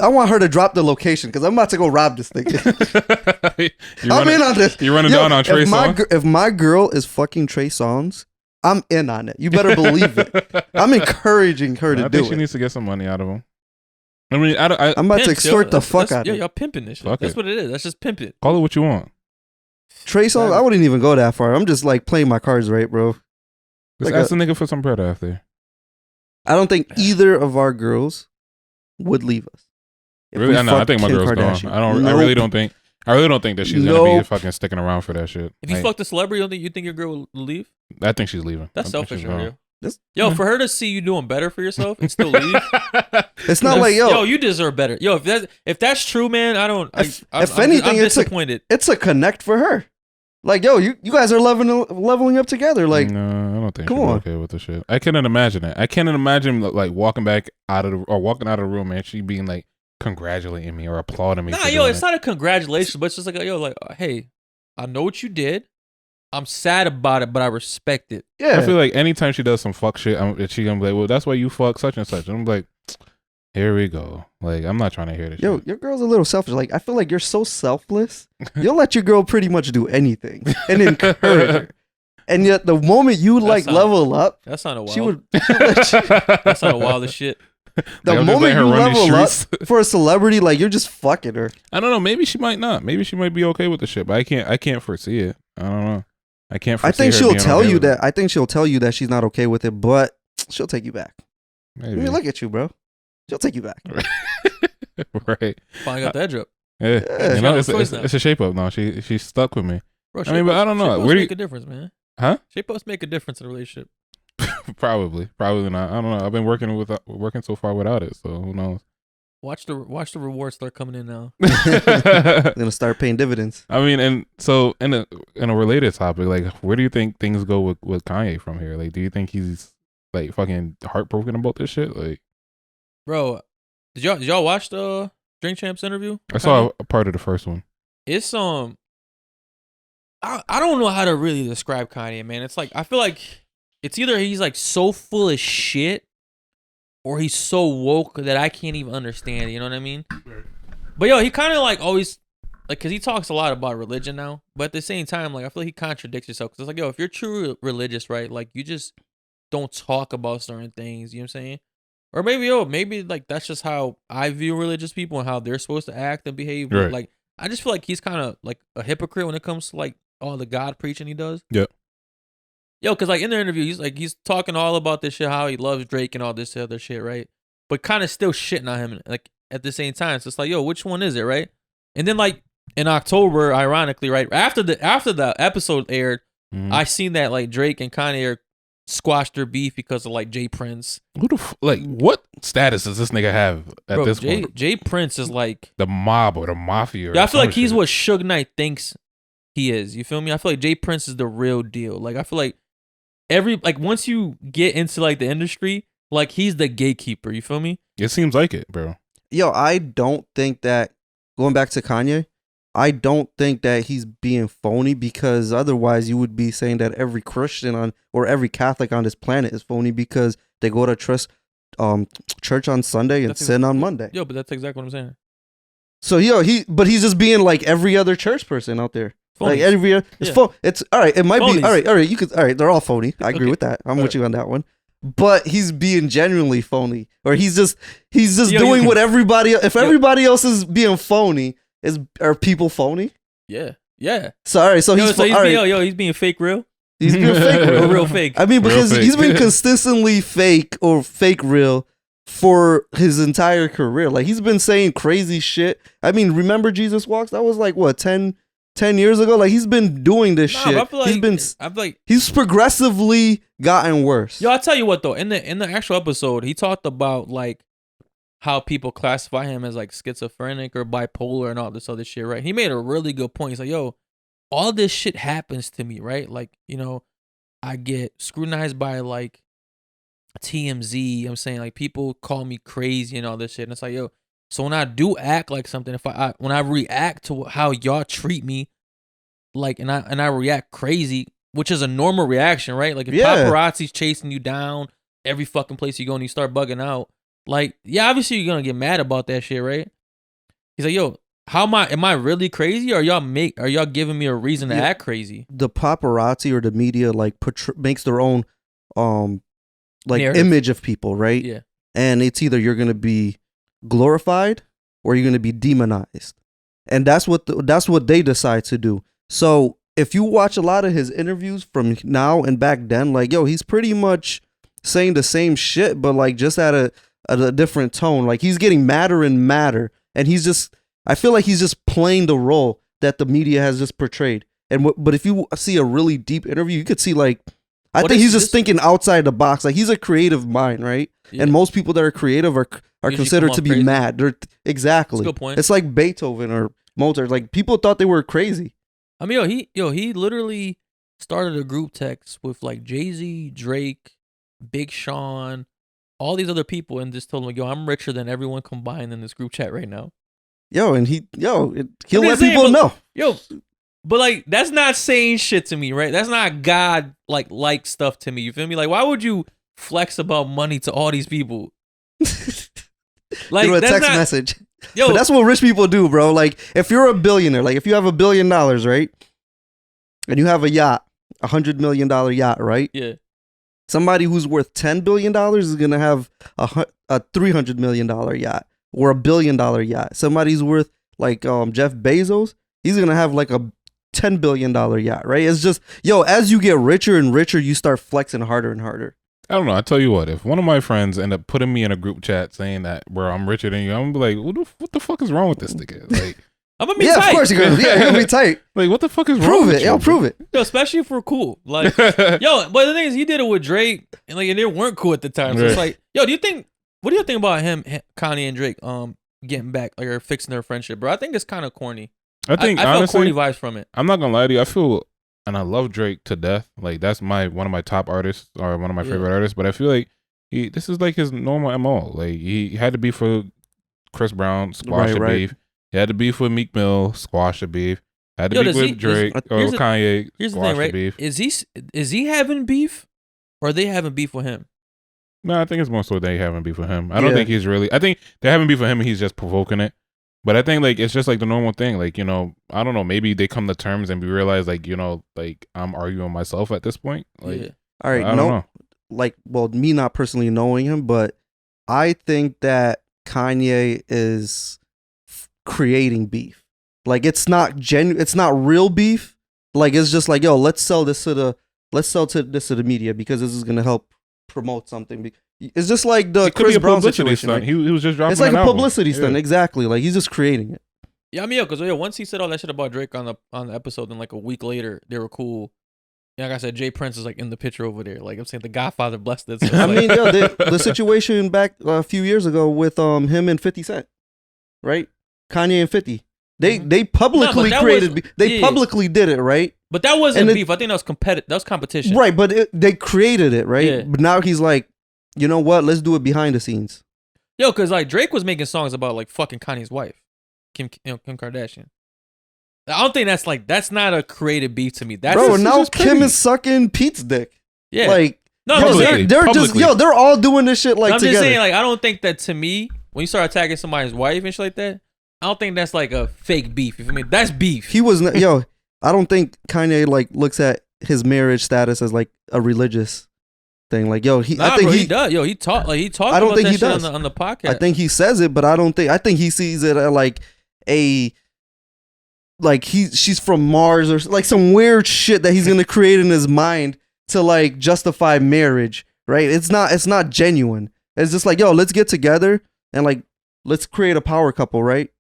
B: want her to drop the location because I'm about to go rob this nigga. I'm in on this.
C: You running down on Trey Songz?
B: If my girl is fucking Trey Songz, I'm in on it. You better believe it. I'm encouraging her to
C: I
B: do
C: think she
B: it.
C: needs to get some money out of him. I mean, I'm
B: about to
A: Pimps, yo.
B: extort the
A: That's-
B: fuck
A: that's-
B: out
A: Yeah,
B: of it.
A: y'all pimping this shit.
C: Fuck
A: That's
C: it.
A: what it is. That's just pimping.
C: call it what you want.
B: Trey Songz, I wouldn't even go that far. I'm just like playing my cards right, bro.
C: Just
B: Like
C: ask the nigga for some bread after.
B: I don't think either of our girls would leave us. if
C: Really?
B: we
C: I know. I
B: fucked
C: think my
B: Kim
C: girl's
B: Kardashian.
C: gone. I really don't think. I really don't think that she's gonna be
B: Nope.
C: fucking sticking around for that shit.
A: If you
C: Like,
A: fucked a celebrity, you think your girl will leave?
C: I think she's leaving.
A: That's
C: I think
A: selfish,
C: she's gone.
A: yo.
B: This-
A: Yo, for her to see you doing better for yourself and still leave,
B: It's not like, yo,
A: you deserve better. Yo, if that's true, man, I don't.
B: If
A: I'm
B: anything, it's
A: disappointed.
B: it's a connect for her. Like, yo, you guys are leveling up together. Like,
C: no, I don't think
B: come
C: she's
B: on.
C: okay with the shit. I couldn't imagine it. I can't imagine like walking out of the room and she being like congratulating me or applauding me.
A: Nah,
C: for
A: yo,
C: doing
A: it's
C: it.
A: not a congratulations, but it's just like, yo, like, hey, I know what you did. I'm sad about it, but I respect it.
B: yeah.
C: I feel like anytime she does some fuck shit, she gonna be like, well, that's why you fuck such and such. And I'm like, here we go. Like, I'm not trying to hear this
B: Yo,
C: shit.
B: your girl's a little selfish. Like, I feel like you're so selfless. You'll let your girl pretty much do anything and encourage her. And yet, the moment you
A: That's not-
B: level up,
A: That sounded wild.
B: she would. Let you,
A: That sounded wild as shit.
B: the
C: I'm just
B: moment
C: letting her
B: you
C: run these
B: level up
C: streets.
B: for a celebrity, like you're just fucking her.
C: I don't know. Maybe she might not. Maybe she might be okay with the shit, but I can't foresee it. I don't know. I can't
B: I
C: foresee
B: think
C: her
B: she'll
C: being
B: tell
C: okay
B: you
C: with
B: that. I think she'll tell you that she's not okay with it, but she'll take you back.
C: it.
B: I
C: Maybe.
B: mean, look at you, bro. She'll take you back.
C: Right.
A: Finally got the edge up.
C: Yeah.
B: Yeah.
C: You know,
A: She got no choice now.
C: it's a shape up now. She's stuck with me.
A: Bro,
C: I mean, but I don't know.
A: Shape-ups
C: Where do you-
A: make a difference, man.
C: Huh?
A: Shape-ups make a difference in a relationship.
C: Probably not. I don't know. I've been working so far without it, so who knows?
A: Watch the rewards start coming in now.
B: Gonna start paying dividends.
C: I mean, and so in a related topic, like, where do you think things go with Kanye from here? Like, do you think he's like fucking heartbroken about this shit? Like,
A: Bro, did y'all watch the Drink Champs interview?
C: I saw a part of the first one.
A: It's I don't know how to really describe Kanye, man. It's like I feel like it's either he's like so full of shit or he's so woke that I can't even understand. You know what I mean? But yo, he kind of like always like because he talks a lot about religion now, but at the same time, like I feel like he contradicts himself because it's like yo, if you're true religious, right? Like you just don't talk about certain things. You know what I'm saying? Or maybe like that's just how I view religious people and how they're supposed to act and behave.
C: Right.
A: Like I just feel like he's kind of like a hypocrite when it comes to like all the God preaching he does.
C: Yep.
A: Yo, cause like in the interview, he's talking all about this shit, how he loves Drake and all this other shit, right? But kind of still shitting on him, like at the same time. So it's like, yo, which one is it, right? And then like in October, ironically, right after the episode aired,
C: Mhm.
A: I seen that like Drake and Kanye are squash their beef because of like Jay Prince.
C: Who the what status does this nigga have at
A: Bro,
C: this point?
A: Jay Prince is like
C: the mob or the mafia.
A: Yeah, I feel like he's
C: shit.
A: what Suge Knight thinks he is. You feel me? I feel like Jay Prince is the real deal. Like I feel like once you get into like the industry, like he's the gatekeeper. You feel me?
C: It seems like it, bro.
B: Yo, I don't think that, going back to Kanye, I don't think that he's being phony, because otherwise you would be saying that every Christian or every Catholic on this planet is phony because they go to church on Sunday and sin on Monday.
A: Yo, but that's exactly what I'm saying.
B: So but he's just being like every other church person out there.
A: Phonies.
B: Like it's all right. It might
A: Phonies.
B: be all right. All right. They're all phony. I agree with that. I'm with you on that one. But he's being genuinely phony, or he's just doing what everybody. If everybody else is being phony, are people phony?
A: Yeah.
B: So all right. So
A: he's being fake real.
B: He's being fake real.
A: Or real fake.
B: I mean, because he's been consistently fake or fake real for his entire career. Like he's been saying crazy shit. I mean, remember Jesus Walks? That was like what 10 years ago. Like he's been doing this shit.
A: I feel like
B: he's progressively gotten worse.
A: Yo, I'll tell you what though. In the actual episode, he talked about like how people classify him as like schizophrenic or bipolar and all this other shit, right? He made a really good point. He's like, yo, all this shit happens to me, right? Like, you know, I get scrutinized by like TMZ. I'm saying like people call me crazy and all this shit. And it's like, yo, so when I do act like something, when I react to how y'all treat me, like, and I react crazy, which is a normal reaction, right? Like if paparazzi's chasing you down every fucking place you go and you start bugging out, like, yeah, obviously you're gonna get mad about that shit, right? He's like, yo, am I really crazy, or are y'all giving me a reason to act crazy?
B: The paparazzi or the media like makes their own like
A: narrative.
B: Image of people, right?
A: Yeah.
B: And it's either you're gonna be glorified or you're gonna be demonized, and that's what they decide to do. So if you watch a lot of his interviews from now and back then, like, yo, he's pretty much saying the same shit, but like just at a different tone. Like he's getting madder and madder, and I feel like he's just playing the role that the media has just portrayed. But if you see a really deep interview, you could see like, I think he's just thinking outside the box. Like he's a creative mind, right? Yeah. And most people that are creative are considered to be crazy. Mad. Exactly.
A: That's a good point.
B: It's like Beethoven or Mozart. Like people thought they were crazy.
A: I mean, he literally started a group text with like Jay-Z, Drake, Big Sean, all these other people, and just told them, yo, I'm richer than everyone combined in this group chat right now.
B: He'll let people know.
A: Yo, but like that's not saying shit to me, right? That's not God like stuff to me. You feel me? Like, why would you flex about money to all these people? Like
B: a text message. Yo, but that's what rich people do, bro. Like if you're a billionaire, like if you have $1 billion, right, and you have a yacht, $100 million yacht, right?
A: Yeah.
B: Somebody who's worth $10 billion is gonna have a $300 million yacht or $1 billion yacht. Somebody who's worth like Jeff Bezos, he's gonna have like a $10 billion yacht, right? It's just, yo, as you get richer and richer, you start flexing harder and harder.
C: I don't know. I tell you what, if one of my friends end up putting me in a group chat saying that, bro, I'm richer than you, I'm gonna be like, what the fuck is wrong with this nigga? Like,
A: I'm gonna be tight.
B: Of course you're gonna be tight.
C: Like, what the fuck is wrong with you?
B: Yo, prove it.
A: Yo, especially if we're cool. Like, yo, but the thing is, he did it with Drake, and like, and they weren't cool at the time. So it's like, yo, what do you think about him, Kanye and Drake, getting back, like, or fixing their friendship, bro? I think it's kind of corny.
C: I think
A: I
C: honestly,
A: felt corny vibes from it.
C: I'm not gonna lie to you. I feel, and I love Drake to death. Like that's one of my top artists, or one of my favorite artists. But I feel like this is like his normal MO. Like he had to be for Chris Brown, squash the beef. He had to be for Meek Mill, squash the beef. Had to be with Drake or Kanye.
A: Here's the thing, right?
C: Beef.
A: Is he having beef, or are they having beef with him?
C: No, I think it's more so they having beef with him. I don't think he's really. I think they're having beef with him, and he's just provoking it. But I think like it's just like the normal thing. Like, you know, I don't know. Maybe they come to terms and we realize like, you know, like I'm arguing myself at this point. Like,
B: all right, I don't know. Like, well, me not personally knowing him, but I think that Kanye is creating beef. Like, it's not it's not real beef. Like, it's just like, yo, let's sell this to the media because this is gonna help promote something. It's just like the Chris Brown situation.
C: Right? He was just dropping.
B: It's like a publicity stunt, exactly. Like he's just creating it.
A: Yeah, I mean, because once he said all that shit about Drake on the episode, then like a week later they were cool, like I said, Jay Prince is like in the picture over there. Like I'm saying, the Godfather blessed it. So
B: I
A: like,
B: mean, yo, the situation back a few years ago with him and 50 Cent, right? Kanye and 50. They publicly publicly did it, right?
A: but that wasn't beef. I think that was competitive. That was competition.
B: Right, but they created it, right?
A: Yeah.
B: But now he's like, you know what? Let's do it behind the scenes.
A: Yo, because like Drake was making songs about like fucking Kanye's wife, Kim Kardashian. I don't think that's not a creative beef to me. That's
B: Bro, now
A: just
B: Kim is sucking Pete's dick.
A: Yeah.
B: Like,
A: no,
B: they're just they're all doing this shit like
A: I'm
B: together.
A: just saying, like, I don't think that to me, when you start attacking somebody's wife and shit like that, I don't think that's like a fake beef. You feel me? That's beef.
B: He was I don't think Kanye like looks at his marriage status as like a religious thing. Like, I think
A: he does. Yo, he talked. I don't
B: think he
A: does
B: does
A: on the podcast.
B: I think he says it, but I think he sees it at like she's from Mars or like some weird shit that he's gonna create in his mind to like justify marriage, right? It's not genuine. It's just like, let's get together and like let's create a power couple, right?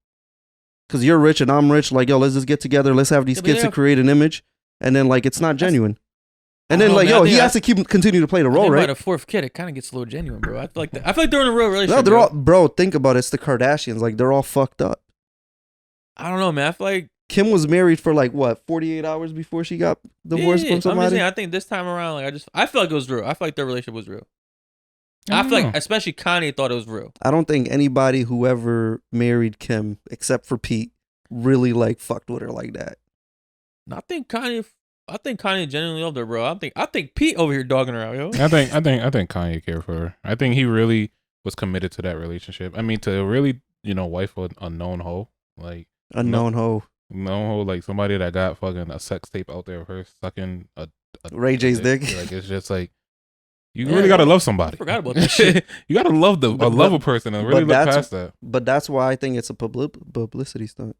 B: Because you're rich and I'm rich. Like, let's just get together. Let's have these kids to create an image, and then like it's not genuine. And then like, he has to continue to play the role, right?
A: By the fourth kid, it kind of gets a little genuine, bro. I feel like they're in a real relationship.
B: No, they're all, bro. Think about it. It's the Kardashians. Like, they're all fucked up.
A: I don't know, man. I feel like
B: Kim was married for like what 48 hours before she got divorced from somebody.
A: I'm just saying, I think this time around, like I feel like it was real. I feel like their relationship was real. I feel like especially Kanye thought it was real.
B: I don't think anybody who ever married Kim, except for Pete, really like fucked with her like that.
A: I think Kanye genuinely loved her, bro. I think Pete over here dogging her out, yo.
C: I think Kanye cared for her. I think he really was committed to that relationship. I mean, to really, wife a known hoe, like
B: known hoe,
C: like somebody that got fucking a sex tape out there of her sucking a
B: Ray J's dick.
C: Like, it's just like, you really gotta love somebody.
A: I forgot about that shit.
C: You gotta love a person and really look past that.
B: But that's why I think it's a publicity stunt.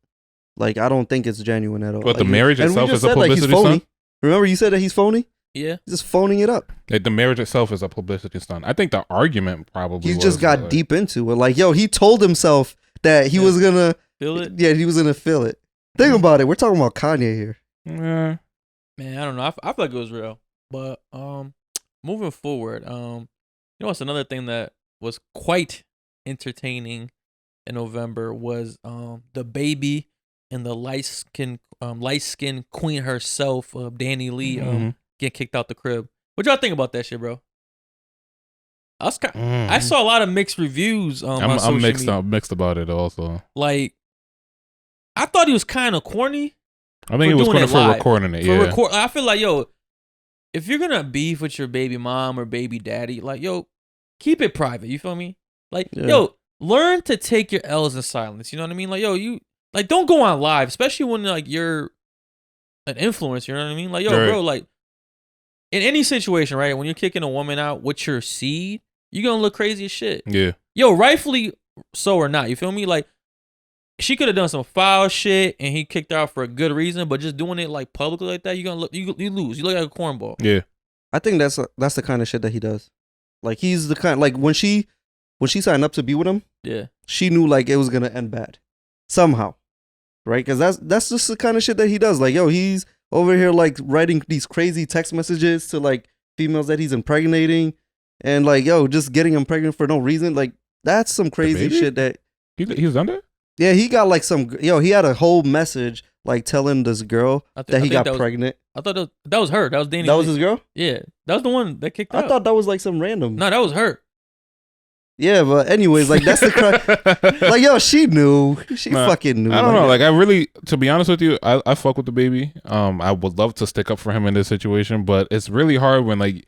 B: Like, I don't think it's genuine at all.
C: But
B: like,
C: the marriage itself is a publicity stunt?
B: Remember you said that he's phony?
A: Yeah.
B: He's just phoning it up.
C: Like, the marriage itself is a publicity stunt. I think the argument probably
B: He just got deep into it. Like, he told himself that he was gonna
A: feel it.
B: Yeah, he was gonna feel it. Think about it. We're talking about Kanye here.
A: Man, I don't know. I feel like it was real. But moving forward, what's another thing that was quite entertaining in November was DaBaby and the light skin queen herself, Danny Lee, get kicked out the crib. What y'all think about that shit, bro? I saw a lot of mixed reviews.
C: I'm mixed about it also.
A: Like, I thought he was kind of corny.
C: I think he was corny for recording it. Yeah,
A: I feel like, if you're gonna beef with your baby mom or baby daddy, like, keep it private. You feel me? Like, learn to take your L's in silence. You know what I mean? Like, you like, don't go on live, especially when like you're an influencer. You know what I mean? Like, bro, like, in any situation, right? When you're kicking a woman out with your seed, you're gonna look crazy as shit.
C: Yeah.
A: Rightfully so or not. You feel me? Like, she could have done some foul shit and he kicked her out for a good reason, but just doing it like publicly like that, you lose. You look like a cornball.
C: Yeah.
B: I think that's the kind of shit that he does. Like, he's the kind, like, when she signed up to be with him, she knew like it was gonna end bad somehow, right? Because that's just the kind of shit that he does. Like, he's over here like writing these crazy text messages to like females that he's impregnating, and like, just getting them pregnant for no reason. Like, that's some crazy shit that
C: he's done that.
B: Yeah, he got like he had a whole message like telling this girl that he got pregnant.
A: I thought that was her. That was Danny.
B: That was his girl?
A: Yeah. That was the one that kicked out.
B: I thought that was like some random.
A: No, that was her.
B: Yeah, but anyways, like, that's the like, she knew. She fucking knew.
C: I don't know. Like, I really, to be honest with you, I fuck with DaBaby. I would love to stick up for him in this situation, but it's really hard when like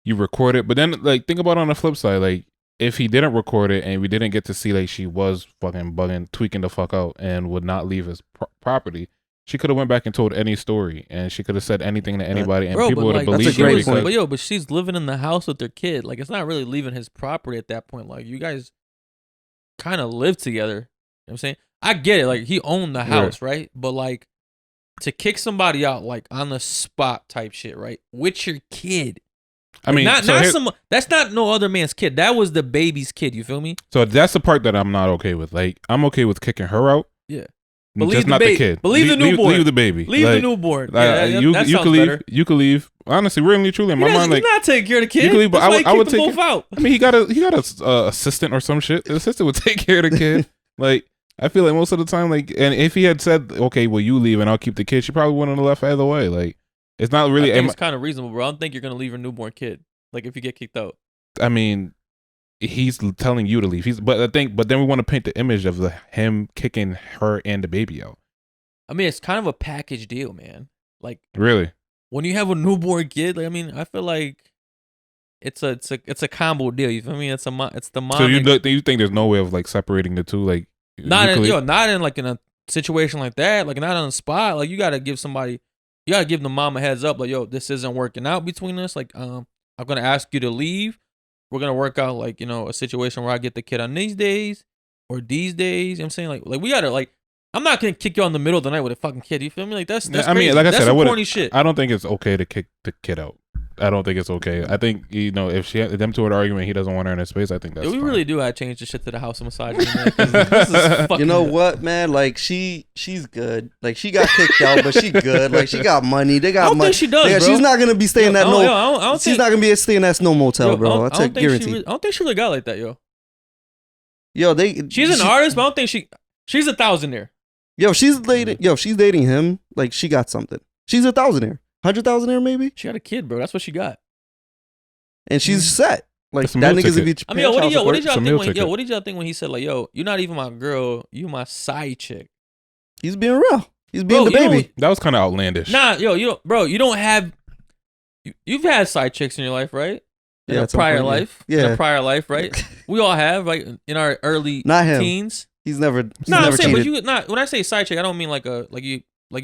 C: you record it. But then like, think about it on the flip side, like, if he didn't record it and we didn't get to see like she was fucking bugging, tweaking the fuck out and would not leave his property, she could have went back and told any story and she could have said anything to anybody and people would have believed her.
A: But she's living in the house with their kid. Like, it's not really leaving his property at that point. Like, you guys kind of live together. You know what I'm saying? I get it. Like, he owned the house, right? But like, to kick somebody out like on the spot type shit, right? With your kid. I mean, that's not no other man's kid. That was DaBaby's kid. You feel me?
C: So that's the part that I'm not okay with. Like, I'm okay with kicking her out.
A: Yeah.
C: just not the kid.
A: Believe the newborn.
C: Leave the baby.
A: Leave the newborn. Yeah,
C: you
A: that
C: could
A: sounds
C: leave.
A: better.
C: You could leave. Honestly, really, truly, in my mind, like
A: he's not taking care of the kid.
C: You could leave, but I would take
A: both out.
C: I mean, he got a assistant or some shit. The assistant would take care of the kid. Like, I feel like most of the time, like, and if he had said, okay, well, you leave and I'll keep the kid, she probably wouldn't have left either way. Like, it's not really.
A: I think it's kind of reasonable, bro. I don't think you're gonna leave your newborn kid. Like, if you get kicked out.
C: I mean, he's telling you to leave. But then we want to paint the image of him kicking her and the baby out.
A: I mean, it's kind of a package deal, man. Like,
C: really,
A: when you have a newborn kid, like, I mean, I feel like it's a combo deal. You feel me? It's the mom.
C: So you think there's no way of like separating the two, like
A: not in like in a situation like that, like not on the spot. Like, you gotta give the mom a heads up, like, yo, this isn't working out between us. Like, I'm gonna ask you to leave. We're gonna work out, like, you know, a situation where I get the kid on these days or these days. You know what I'm saying, like we gotta, like, I'm not gonna kick you on the middle of the night with a fucking kid. You feel me? Like, that's
C: I mean,
A: crazy.
C: like I
A: that's
C: said,
A: corny shit.
C: I don't think it's okay to kick the kid out. I don't think it's okay. I think, you know, if them two had an argument, he doesn't want her in his space, I think that's
A: we
C: fine.
A: really do. I change the shit to the house of misogyny. This is fucking,
B: you know what, man? Like, she's good. Like, she got kicked out, but she good. Like, she got money. They got money.
A: I don't think she does, bro.
B: She's not gonna be staying at
A: she's
B: not gonna be staying at Snow Motel, bro. That's a guarantee.
A: I don't think she really got like that, yo.
B: She's
A: an artist, but I don't think she's a thousandaire.
B: She's dating him. Like, she got something. She's a thousandaire. 100,000-aire, maybe.
A: She got a kid, bro. That's what she got.
B: And she's set. Like,
C: that
B: nigga's be.
A: I mean, what did y'all think when he said, like, yo, you're not even my girl, you my side chick?
B: He's being real. He's being the baby.
C: That was kind of outlandish.
A: Nah, you don't have. You've had side chicks in your life, right? In a prior life, right? We all have, right? In our early teens.
B: He's never.
A: I'm saying,
B: cheated.
A: but when I say side chick, I don't mean like you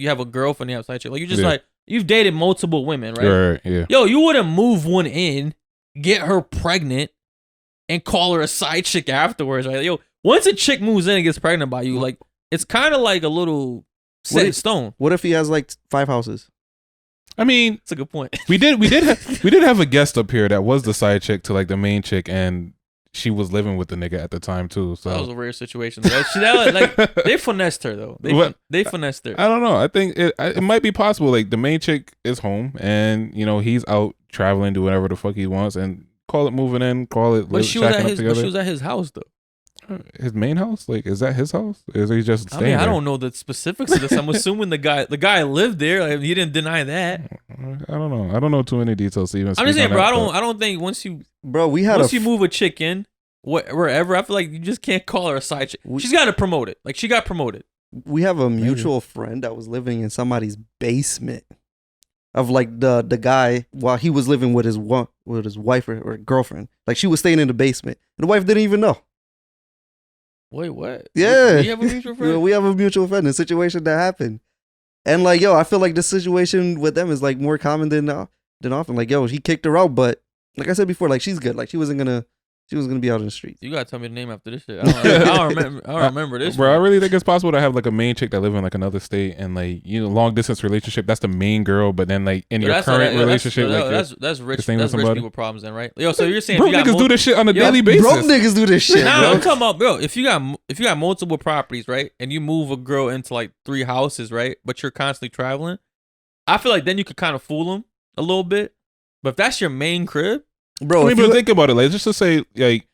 A: have a girlfriend, you have a side chick. Like, you just like, you've dated multiple women, right?
C: Right, yeah.
A: Yo, you wouldn't move one in, get her pregnant, and call her a side chick afterwards, right? Yo, once a chick moves in and gets pregnant by you, like, it's kind of like a little set in stone.
B: What if he has like 5 houses?
C: I mean,
A: that's a good point.
C: We did have a guest up here that was the side chick to like the main chick, and she was living with the nigga at the time too. So
A: that was a rare situation. Like, they finessed her though. They finessed her.
C: I don't know. I think it might be possible. Like, the main chick is home, and you know, he's out traveling, do whatever the fuck he wants, and call it moving in, call it.
A: But she was at his house though.
C: His main house? Like, is that his house? Is he just staying there?
A: I don't know the specifics of this. I'm assuming the guy lived there. Like, he didn't deny that.
C: I don't know. I don't know too many details to even.
A: I'm just saying, bro. I don't think once you move a chick in wherever, I feel like you just can't call her a side chick. She's got to promote it. Like, she got promoted.
B: We have a mutual friend that was living in somebody's basement of like the guy while he was living with his wife or girlfriend. Like, she was staying in the basement, and the wife didn't even know.
A: Wait, what?
B: Yeah.
A: We have a mutual friend?
B: We have a mutual friend, a situation that happened. And like, yo, I feel like this situation with them is like more common than often. Like, yo, he kicked her out, but like I said before, like, she's good. Like, she wasn't gonna be out in the streets.
A: You gotta tell me the name after this shit. I don't remember this.
C: Bro, I really think it's possible to have like a main chick that live in like another state, and like, you know, long distance relationship. That's the main girl, but then like in your current relationship,
A: that's rich people problems, then, right? Yo, so you're saying
C: broke niggas do this shit on a daily basis.
B: Broke niggas do this shit.
A: Nah, I'm talking about, bro. If you got multiple properties, right, and you move a girl into like 3 houses, right, but you're constantly traveling, I feel like then you could kind of fool them a little bit. But if that's your main crib,
C: bro, I mean, but think about it. Like, just to say, like,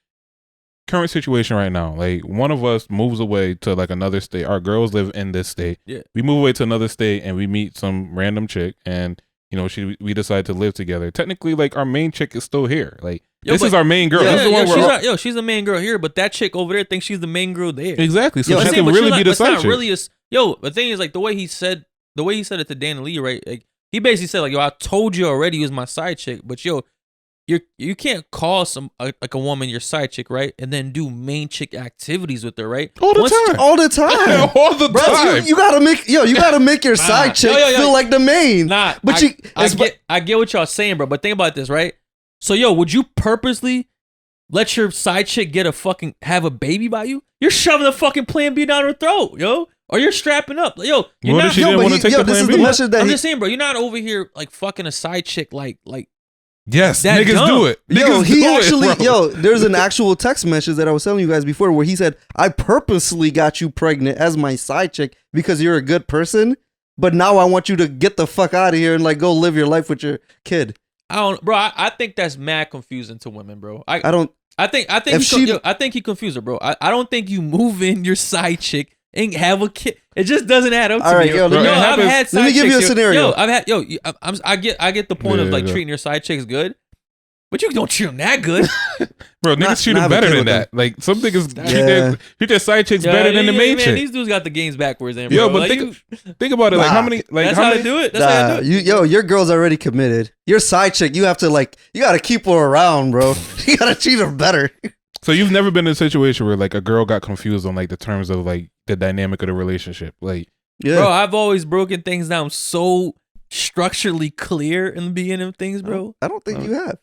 C: current situation right now, like, one of us moves away to like another state. Our girls live in this state.
A: Yeah.
C: We move away to another state and we meet some random chick, and you know, we decide to live together. Technically, like, our main chick is still here. Like, this is our main girl.
A: She's the main girl here, but that chick over there thinks she's the main girl there.
C: Exactly. So she can really be the side chick.
A: The thing is, like, the way he said it to Dan Lee, right? Like, he basically said, like, yo, I told you already you was my side chick, but yo, you can't call like a woman your side chick, right? And then do main chick activities with her, right?
B: All the time. You gotta make your side chick feel like the main.
A: Nah, but I get what y'all saying, bro. But think about this, right? So, yo, would you purposely let your side chick have a baby by you? You're shoving a fucking Plan B down her throat, yo. Or you're strapping up. Yo, you're not.
C: I'm just saying, bro,
A: You're not over here like fucking a side chick like
C: Yes,
A: That
C: niggas
A: dumb.
C: do it.
B: Yo,
C: Niggas
B: he
C: do
B: actually,
C: it, bro.
B: yo, there's an actual text message that I was telling you guys before where he said, I purposely got you pregnant as my side chick because you're a good person, but now I want you to get the fuck out of here and like go live your life with your kid.
A: I think that's mad confusing to women, bro. I think he confused her, bro. I don't think you move in your side chick and have a kid. It just doesn't add up to
B: All right,
A: me.
B: yo,
A: I've had side
B: let me give
A: chicks,
B: you a scenario.
A: I get the point of like treating your side chicks good, but you don't treat them that good.
C: Bro, niggas treat them better than that. Like, some niggas treat their side chicks better than the main chick.
A: These dudes got the games backwards, bro.
C: Yo, but
A: like,
C: think about it. Like, how many? Like,
A: that's
C: how
A: how
C: many?
A: they do it. That's how they do it.
B: Your girl's already committed. Your side chick, you have to like, you got to keep her around, bro. You got to treat her better.
C: So you've never been in a situation where like a girl got confused on like the terms of like the dynamic of the relationship, like.
B: Yeah.
A: Bro, I've always broken things down so structurally clear in the beginning of things, bro.
B: I don't think you have.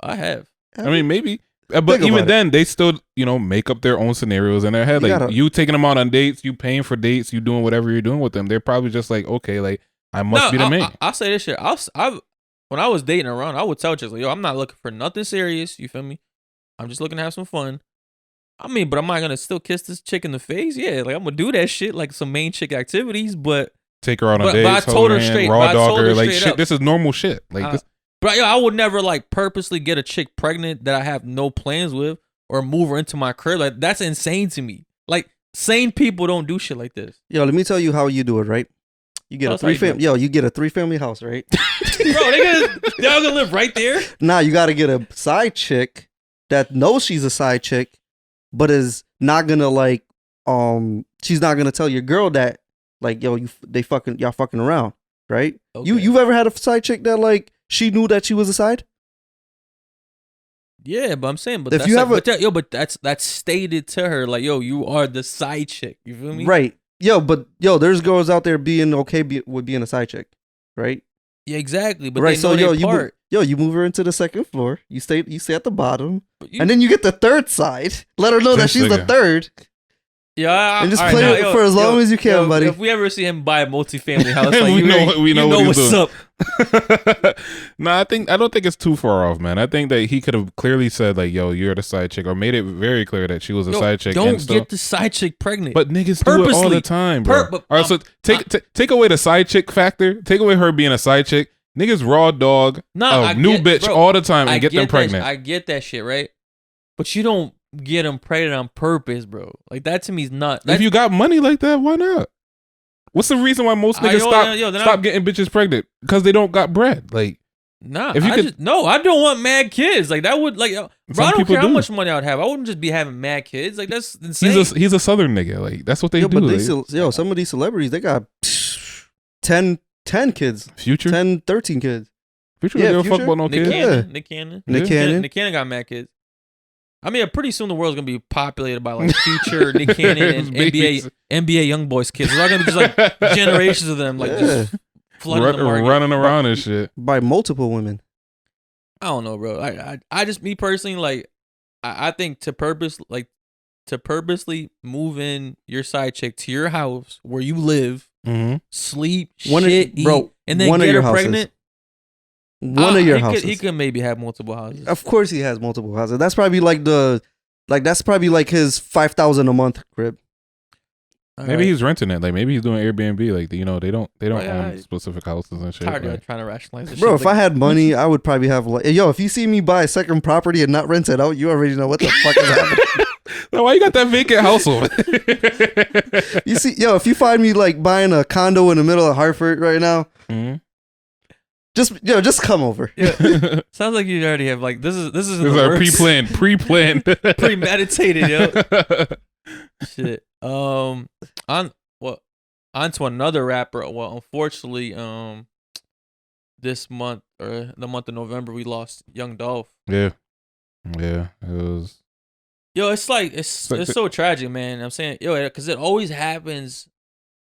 A: I have.
C: I mean, maybe. But even then, they still, make up their own scenarios in their head. Like, you taking them out on dates, you paying for dates, you doing whatever you're doing with them. They're probably just like, okay, like, I must be the man.
A: I'll say this shit. When I was dating around, I would tell chicks, like, yo, I'm not looking for nothing serious. You feel me? I'm just looking to have some fun. I mean, but am I going to still kiss this chick in the face? Yeah, like, I'm going to do that shit, like some main chick activities, but.
C: Take her out on dates,
A: but I told her straight.
C: raw dog her. Like, shit, this is normal shit. Like, this.
A: But yo, I would never like purposely get a chick pregnant that I have no plans with or move her into my crib. Like, that's insane to me. Like, sane people don't do shit like this.
B: Yo, let me tell you how you do it, right? You get you get a 3-family house, right?
A: Bro, y'all gonna live right there?
B: Nah, you gotta get a side chick that knows she's a side chick, but is not gonna like, she's not gonna tell your girl that, like, yo, y'all fucking around, right? Okay. You've ever had a side chick that like she knew that she was a side?
A: Yeah, but I'm saying, but
B: if
A: that's
B: you
A: like,
B: have
A: but that's stated to her, like, yo, you are the side chick. You feel me?
B: Right. There's girls out there being okay with being a side chick, right?
A: Yeah, exactly. But
B: right,
A: they know
B: you move her into the second floor. You stay at the bottom, and then you get the third side. Let her know that she's the third.
A: Yeah,
B: and just play it for as long as you can, buddy.
A: If we ever see him buy a multi-family house, like,
C: we know
A: what's up.
C: Nah, I don't think it's too far off, man. I think that he could have clearly said like, "Yo, you're the side chick," or made it very clear that she was a side chick.
A: Don't get the side chick pregnant.
C: But niggas do it all the time, bro. All right, so take away the side chick factor. Take away her being a side chick. Niggas raw dog, bitch all the time and get them pregnant.
A: I get that shit, right? But you don't get them pregnant on purpose, bro. Like, that to me is not.
C: If you got money like that, why not? What's the reason why most niggas stop getting bitches pregnant? Because they don't got bread. Like,
A: nah, I don't want mad kids. Like, that would, like, bro, I don't care how much money I would have. I wouldn't just be having mad kids. Like, that's insane.
C: He's a southern nigga. Like, that's what they do.
B: But some of these celebrities, they got 10 kids.
C: Future?
B: 10, 13 kids.
C: Future don't give a fuck about no kids.
A: Nick Cannon got mad kids. I mean, pretty soon the world's gonna be populated by like Future, Nick Cannon, and NBA young boys kids. There's all gonna be just like generations of them, like just flooding the market,
C: running around and shit
B: by multiple women.
A: I don't know, bro. I just, me personally, like, I think to purposely move in your side chick to your house where you live, sleep, eat, and then get her pregnant.
B: One of your houses.
A: He could maybe have multiple houses.
B: Of course, he has multiple houses. That's probably like that's probably like his $5,000 a month crib.
C: Maybe he's renting it. Like, maybe he's doing Airbnb. Like, they don't own specific houses and shit.
A: Trying to rationalize this
B: bro,
A: shit.
B: If I had money, I would probably have like, yo, if you see me buy a second property and not rent it out, you already know what the fuck is happening.
C: Now, why you got that vacant house over?
B: You see, yo, if you find me like buying a condo in the middle of Hartford right now. Just come over. Yeah.
A: Sounds like you already have like this is
C: our pre-planned,
A: premeditated, yo. Shit. On to another rapper. Well, unfortunately, this month or the month of November, we lost young Dolph.
C: Yeah, it was.
A: Yo, it's so tragic, man. I'm saying, yo, because it always happens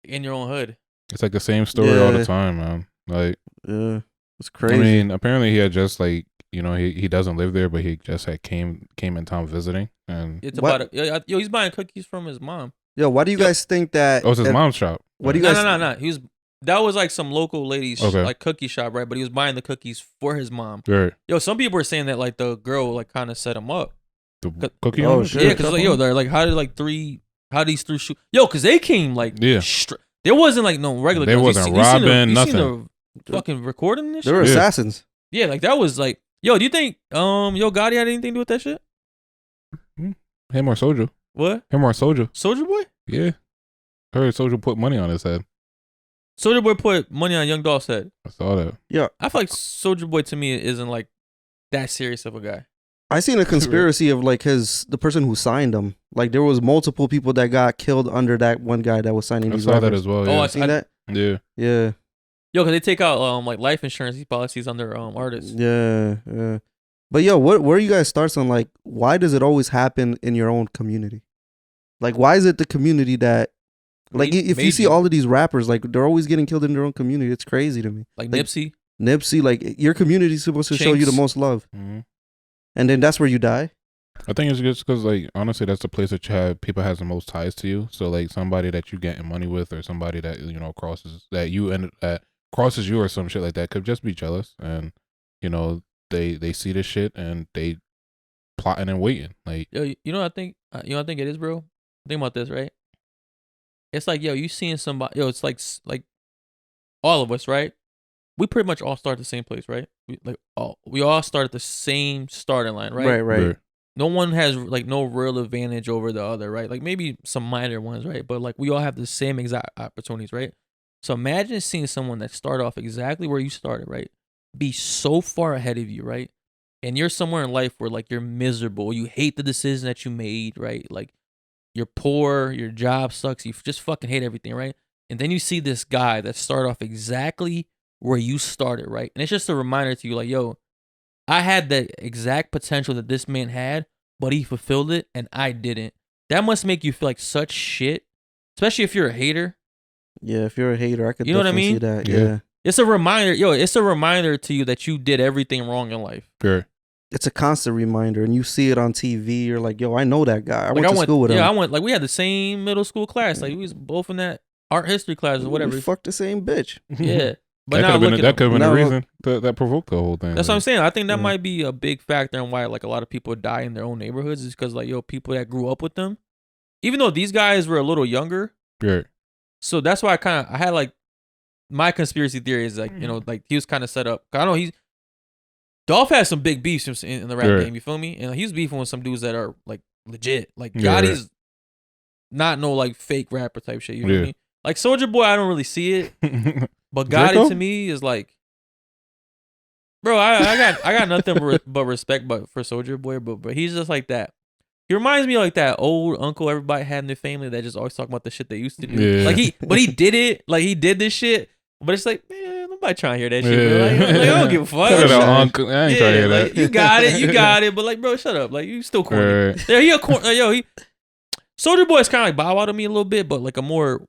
A: in your own hood.
C: It's like the same story all the time, man. Like,
B: yeah. It's crazy.
C: I mean, apparently he had just like, he doesn't live there, but he just came in town visiting, and
A: it's he's buying cookies from his mom.
B: Yo, why do you guys think that?
C: Oh, it's his mom's shop.
B: What do you guys?
A: No. that was like some local lady's
C: Okay.
A: like cookie shop, right? But he was buying the cookies for his mom.
C: Right.
A: Yo, some people were saying that like the girl like kind of set him up.
C: The cookie
B: Oh,
C: owner?
B: shit.
A: Yeah, because like yo, they're like how these three shoot? Yo, because they came like there wasn't like no regular.
C: They
A: guns.
C: wasn't robbing, nothing.
A: You seen the fucking recording this
B: They were
A: shit?
B: assassins.
A: Yeah, like that was like yo. Do you think Yo Gotti had anything to do with that shit?
C: Him or Soulja?
A: What?
C: Him or Soulja?
A: Soulja Boy?
C: Yeah. Heard Soulja put money on his head.
A: Soulja Boy put money on Young Dolph's head.
C: I saw that.
B: Yeah.
A: I feel like Soulja Boy to me isn't like that serious of a guy.
B: I seen a conspiracy of like the person who signed him. Like there was multiple people that got killed under that one guy that was signing
C: I
B: these
C: saw that
B: rappers.
C: as well.
A: Oh,
C: Yeah.
A: I
B: Seen that?
C: Yeah.
B: Yeah.
A: Yo, because they take out like life insurance policies on their artists.
B: Yeah. Yeah. But yo, what are you guys' thoughts on like why does it always happen in your own community? Like why is it the community that like if you see all of these rappers like they're always getting killed in their own community? It's crazy to me.
A: Like Nipsey.
B: Like your community is supposed to show you the most love, and then that's where you die.
C: I think it's just because, like, honestly, that's the place that people has the most ties to you. So, like, somebody that you getting money with, or somebody that crosses you or some shit like that, could just be jealous, and they see this shit and they plotting and waiting. Like,
A: yo, you know what I think? I think it is, bro. Think about this, right? It's like, yo, you seeing somebody, yo, it's like all of us, right? We pretty much all start at the same place, right? We all start at the same starting line, right?
B: Right.
A: No one has like no real advantage over the other, right? Like maybe some minor ones, right? But like we all have the same exact opportunities, right? So imagine seeing someone that started off exactly where you started, right? Be so far ahead of you, right? And you're somewhere in life where like you're miserable, you hate the decision that you made, right? Like you're poor, your job sucks, you just fucking hate everything, right? And then you see this guy that started off exactly where you started, right? And it's just a reminder to you, like, yo, I had the exact potential that this man had, but he fulfilled it and I didn't. That must make you feel like such shit, especially if you're a hater.
B: Yeah, if you're a hater, I could
A: You know what I
B: definitely
A: mean?
B: see that.
C: Yeah.
B: Yeah.
A: It's a reminder, yo, it's a reminder to you that you did everything wrong in life.
C: sure.
B: It's a constant reminder, and you see it on TV. You're like, yo, I know that guy. I
A: Like,
B: went to school with him.
A: Yeah, like we had the same middle school class. Like we was both in that art history class or whatever.
B: We fucked the same bitch.
A: Yeah. But
C: That
A: now
C: could have been the
B: now
C: reason that provoked the whole thing.
A: that's what I'm saying. I think that
B: Yeah.
A: might be a big factor in why like a lot of people die in their own neighborhoods is because like yo, people that grew up with them, even though these guys were a little younger.
C: Right.
A: So that's why I had like my conspiracy theory is like like he was kind of set up. I know Dolph has some big beefs in the rap game. You feel me? And he's beefing with some dudes that are like legit. Like Gotti's not no like fake rapper type shit. You feel me? Like Soulja Boy, I don't really see it. But Gotti to me is like, bro, I got nothing but respect for Soulja Boy, but he's just like that. He reminds me of like that old uncle everybody had in their family that just always talk about the shit they used to do.
C: Yeah.
A: Like he did it, like he did this shit, but it's like, man, nobody trying to hear that shit, bro. Like, I don't give a fuck.
C: Uncle, I ain't trying to hear
A: like,
C: that.
A: you got it, but like, bro, shut up. Like you still corny.
C: Right.
A: Yeah, Soulja Boy is kind of like Bow Wow to me a little bit, but like a more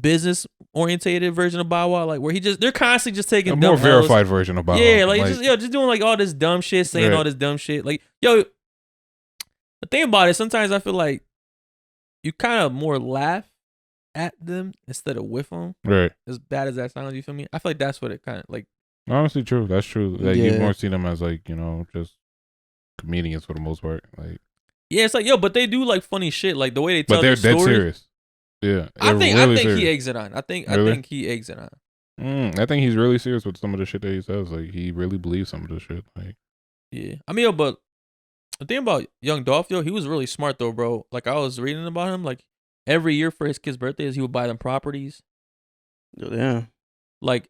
A: business orientated version of Bow Wow, like where they're constantly just taking
C: A more
A: dumb
C: verified version of Bow Wow.
A: Yeah, like just doing like all this dumb shit, saying all this dumb shit. Like, yo, the thing about it, sometimes I feel like you kind of more laugh at them instead of with them.
C: Right.
A: As bad as that sounds, you feel me? I feel like that's what it kind of like.
C: Honestly, true. That's true. Like you more see them as like just comedians for the most part. Like
A: yeah, it's like yo, but they do like funny shit, like the way they tell.
C: But they're
A: their
C: dead
A: stories.
C: serious. Yeah,
A: I think
C: serious.
A: he eggs it on. I think he eggs it on.
C: I think he's really serious with some of the shit that he says. Like he really believes some of the shit. Like
A: yeah, I mean, yo, but the thing about Young Dolph, yo, he was really smart though, bro. Like I was reading about him, like every year for his kids' birthdays, he would buy them properties.
B: Yeah.
A: Like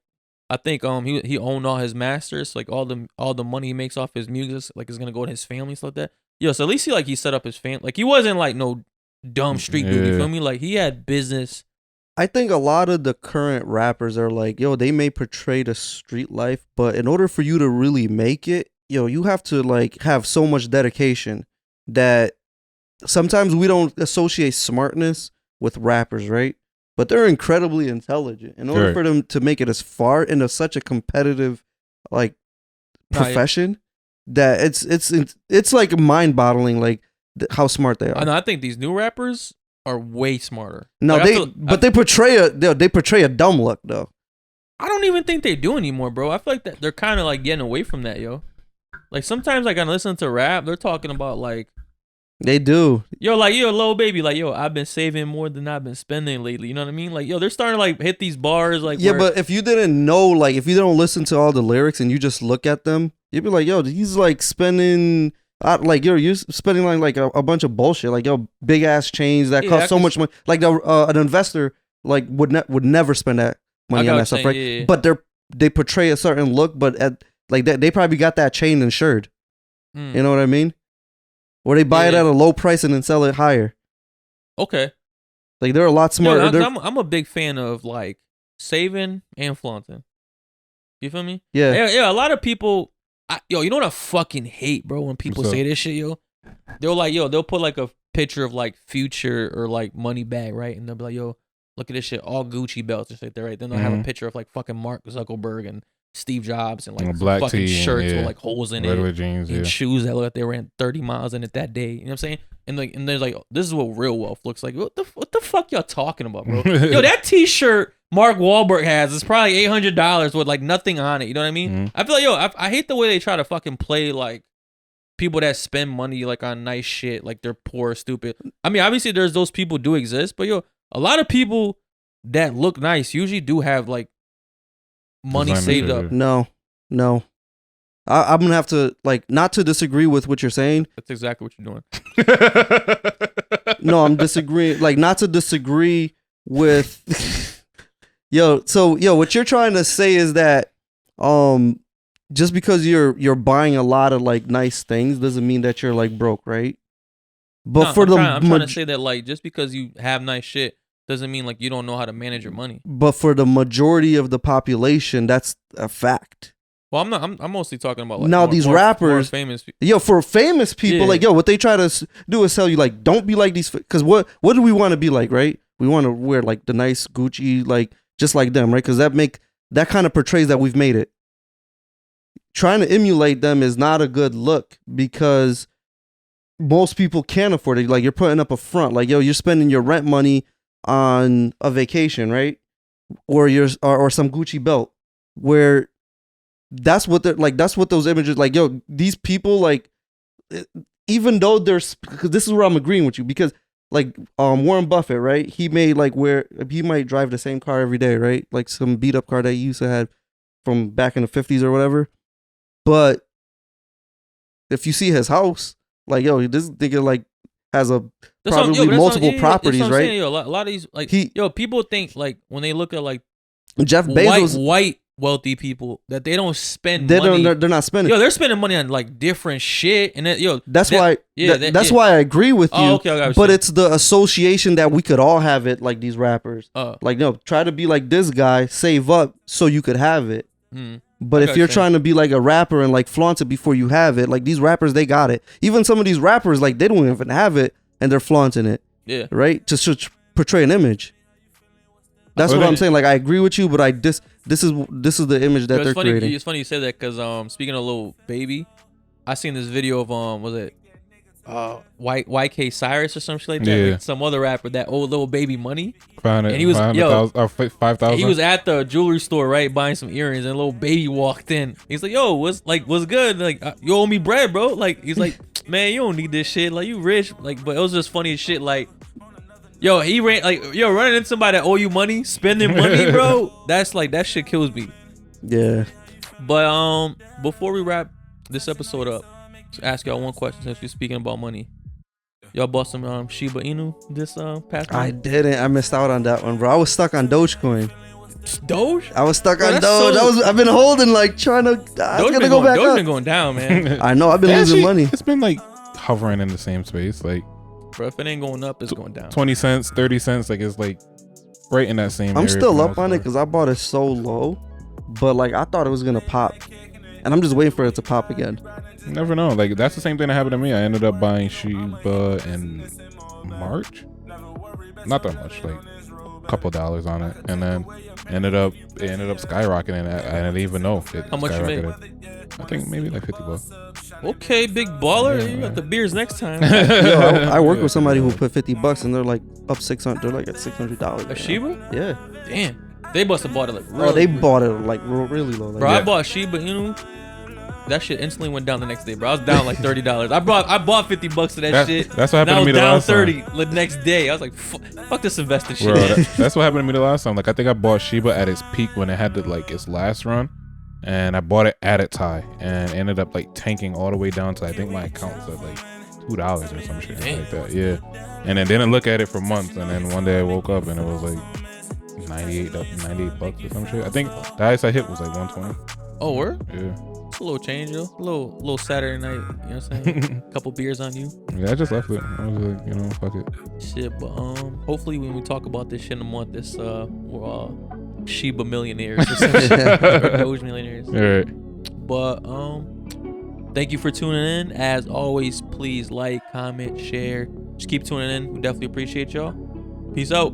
A: I think he owned all his masters, like all the money he makes off his music, like is gonna go to his family, stuff like that. Yo, so at least he set up his family. Like he wasn't like no dumb street dude, you feel me? Like he had business.
B: I think a lot of the current rappers are like, yo, they may portray the street life, but in order for you to really make it, yo, you have to like have so much dedication that sometimes we don't associate smartness with rappers, right? But they're incredibly intelligent. In order for them to make it as far into such a competitive like profession, that it's like mind-boggling, like how smart they are.
A: I know. I think these new rappers are way smarter.
B: No,
A: like,
B: they portray a dumb look though.
A: I don't even think they do anymore, bro. I feel like that they're kind of like getting away from that, yo. Like sometimes like I listen to rap, they're talking about like
B: They do.
A: yo, like yo, little baby, like yo, I've been saving more than I've been spending lately. You know what I mean? Like yo, they're starting to like hit these bars, like
B: Yeah, but if you didn't know, like if you don't listen to all the lyrics and you just look at them, you'd be like, yo, he's like spending, like you're spending like a bunch of bullshit, like yo, big ass chains that cost so much money. Like an investor like would never spend that money on that stuff, right?
A: Yeah.
B: But they portray a certain look, but like that they probably got that chain insured. You know what I mean? Or they buy it at a low price and then sell it higher.
A: Okay.
B: Like they're a lot smarter.
A: Yo, I'm a big fan of like saving and flaunting. You feel me?
B: Yeah.
A: Yeah. A lot of people, yo, you know what I fucking hate, bro? When people say this shit, yo, they'll put like a picture of like Future or like Moneybag, right? And they'll be like, yo, look at this shit, all Gucci belts and shit there, right? Then they'll have a picture of like fucking Mark Zuckerberg and Steve Jobs and like
C: black
A: fucking
C: shirts
A: with like holes in
C: regular
A: it,
C: jeans,
A: and shoes that look like they ran 30 miles in it that day. You know what I'm saying? And there's like, this is what real wealth looks like. What the fuck y'all talking about, bro? Yo, that T-shirt Mark Wahlberg has is probably $800 with like nothing on it. You know what I mean? I feel like, yo, I hate the way they try to fucking play like people that spend money like on nice shit, like they're poor, stupid. I mean, obviously there's those people do exist, but yo, a lot of people that look nice usually do have like money saved up.
B: No. I'm gonna have to like not to disagree with what you're saying.
A: That's exactly what you're doing.
B: No, I'm disagreeing. Like not to disagree with. So what you're trying to say is that just because you're buying a lot of like nice things doesn't mean that you're like broke, right? But
A: I'm trying to say that like just because you have nice shit doesn't mean like you don't know how to manage your money.
B: But for the majority of the population, that's a fact.
A: Well, I'm mostly talking about like
B: now these rappers,
A: more famous people.
B: Yo, for famous people, like yo, what they try to do is tell you like, don't be like these, because what do we want to be like, right? We want to wear like the nice Gucci, like just like them, right? Because that kind of portrays that we've made it. Trying to emulate them is not a good look because most people can't afford it. Like you're putting up a front, like yo, you're spending your rent money on a vacation, right? Or or some Gucci belt, where that's what they're like. That's what those images like. Yo, these people like, even though because this is where I'm agreeing with you because like Warren Buffett, right? He may like where he might drive the same car every day, right? Like some beat up car that he used to have from back in the 50s or whatever. But if you see his house, like yo, this nigga like has probably multiple properties, right?
A: Saying, yo, a lot of these like people think like when they look at like
B: Jeff Bezos,
A: white wealthy people that they don't spend money.
B: They're not spending.
A: Yo, they're spending money on like different shit, and then, that's
B: why I agree with you.
A: Oh, okay,
B: but it's the association that we could all have it, like these rappers. Like no, try to be like this guy, save up so you could have it. But if you're trying to be like a rapper and like flaunt it before you have it, like these rappers, they got it. Even some of these rappers, like they don't even have it and they're flaunting it. Yeah. Right? To portray an image. That's what I'm saying. Like I agree with you, but this is the image that they're creating.
A: It's funny you say that because speaking of Lil Baby, I seen this video of was it YK Cyrus or some shit like that, like some other rapper, that old Lil Baby Money.
C: And he was 5,000.
A: He was at the jewelry store, right, buying some earrings, and Lil Baby walked in. He's like, "Yo, what's good? Like, you owe me bread, bro." Like, he's like, "Man, you don't need this shit. Like, you rich." Like, but it was just funny as shit. Like, yo, he ran like, yo, running into somebody that owe you money, spending money, bro. That's like that shit kills me.
B: Yeah.
A: But before we wrap this episode up, to ask y'all one question since we're speaking about money. Y'all bought some Shiba Inu this past month?
B: I didn't. I missed out on that one, bro. I was stuck on Dogecoin.
A: Doge?
B: I was stuck on Doge. I've been holding, like, trying to. I was gonna go back up.
A: Doge been going down, man.
B: I know. I've been losing money.
C: It's been like hovering in the same space, like.
A: Bro, if it ain't going up, it's going down.
C: 20 cents, 30 cents, like it's like right in that same.
B: I'm still up on it because I bought it so low, but like I thought it was gonna pop, and I'm just waiting for it to pop again.
C: You never know. Like that's the same thing that happened to me. I ended up buying Shiba in March. Not that much, like a couple dollars on it, and then it ended up skyrocketing. I didn't even know it.
A: How much you made?
C: I think maybe like $50.
A: Okay, big baller. You got the beers next time.
B: Yo, I work with somebody who put $50 and they're like up 600. They're like at $600.
A: A Shiba?
B: Yeah.
A: Damn. They must have bought it like really,
B: Oh, they bought it like really low. Like,
A: bro,
C: Yeah.
A: I bought Shiba Inu. That shit instantly went down the next day, bro. I was down like $30. I bought $50 of that shit.
C: That's what
A: And I
C: happened to me
A: was
C: the
A: down
C: last
A: 30
C: time.
A: the next day. I was like, fuck this investing shit.
C: Bro, that's what happened to me the last time. Like I think I bought Shiba at its peak when it had the, like its last run, and I bought it at its high, and ended up like tanking all the way down to I think my account was at like $2 or some shit like that. Yeah, and then didn't look at it for months, and then one day I woke up and it was like $98 or some shit. I think the highest I hit was like 120.
A: Oh, word?
C: Yeah.
A: It's a little change, yo. A little Saturday night, you know what I'm saying? Couple beers on you.
C: Yeah, I just left it. I was like, you know, fuck it.
A: Shit, but hopefully when we talk about this shit in a month, we're all Shiba millionaires or some shit. Or Doge millionaires.
C: All right.
A: But thank you for tuning in. As always, please like, comment, share. Just keep tuning in. We definitely appreciate y'all. Peace out.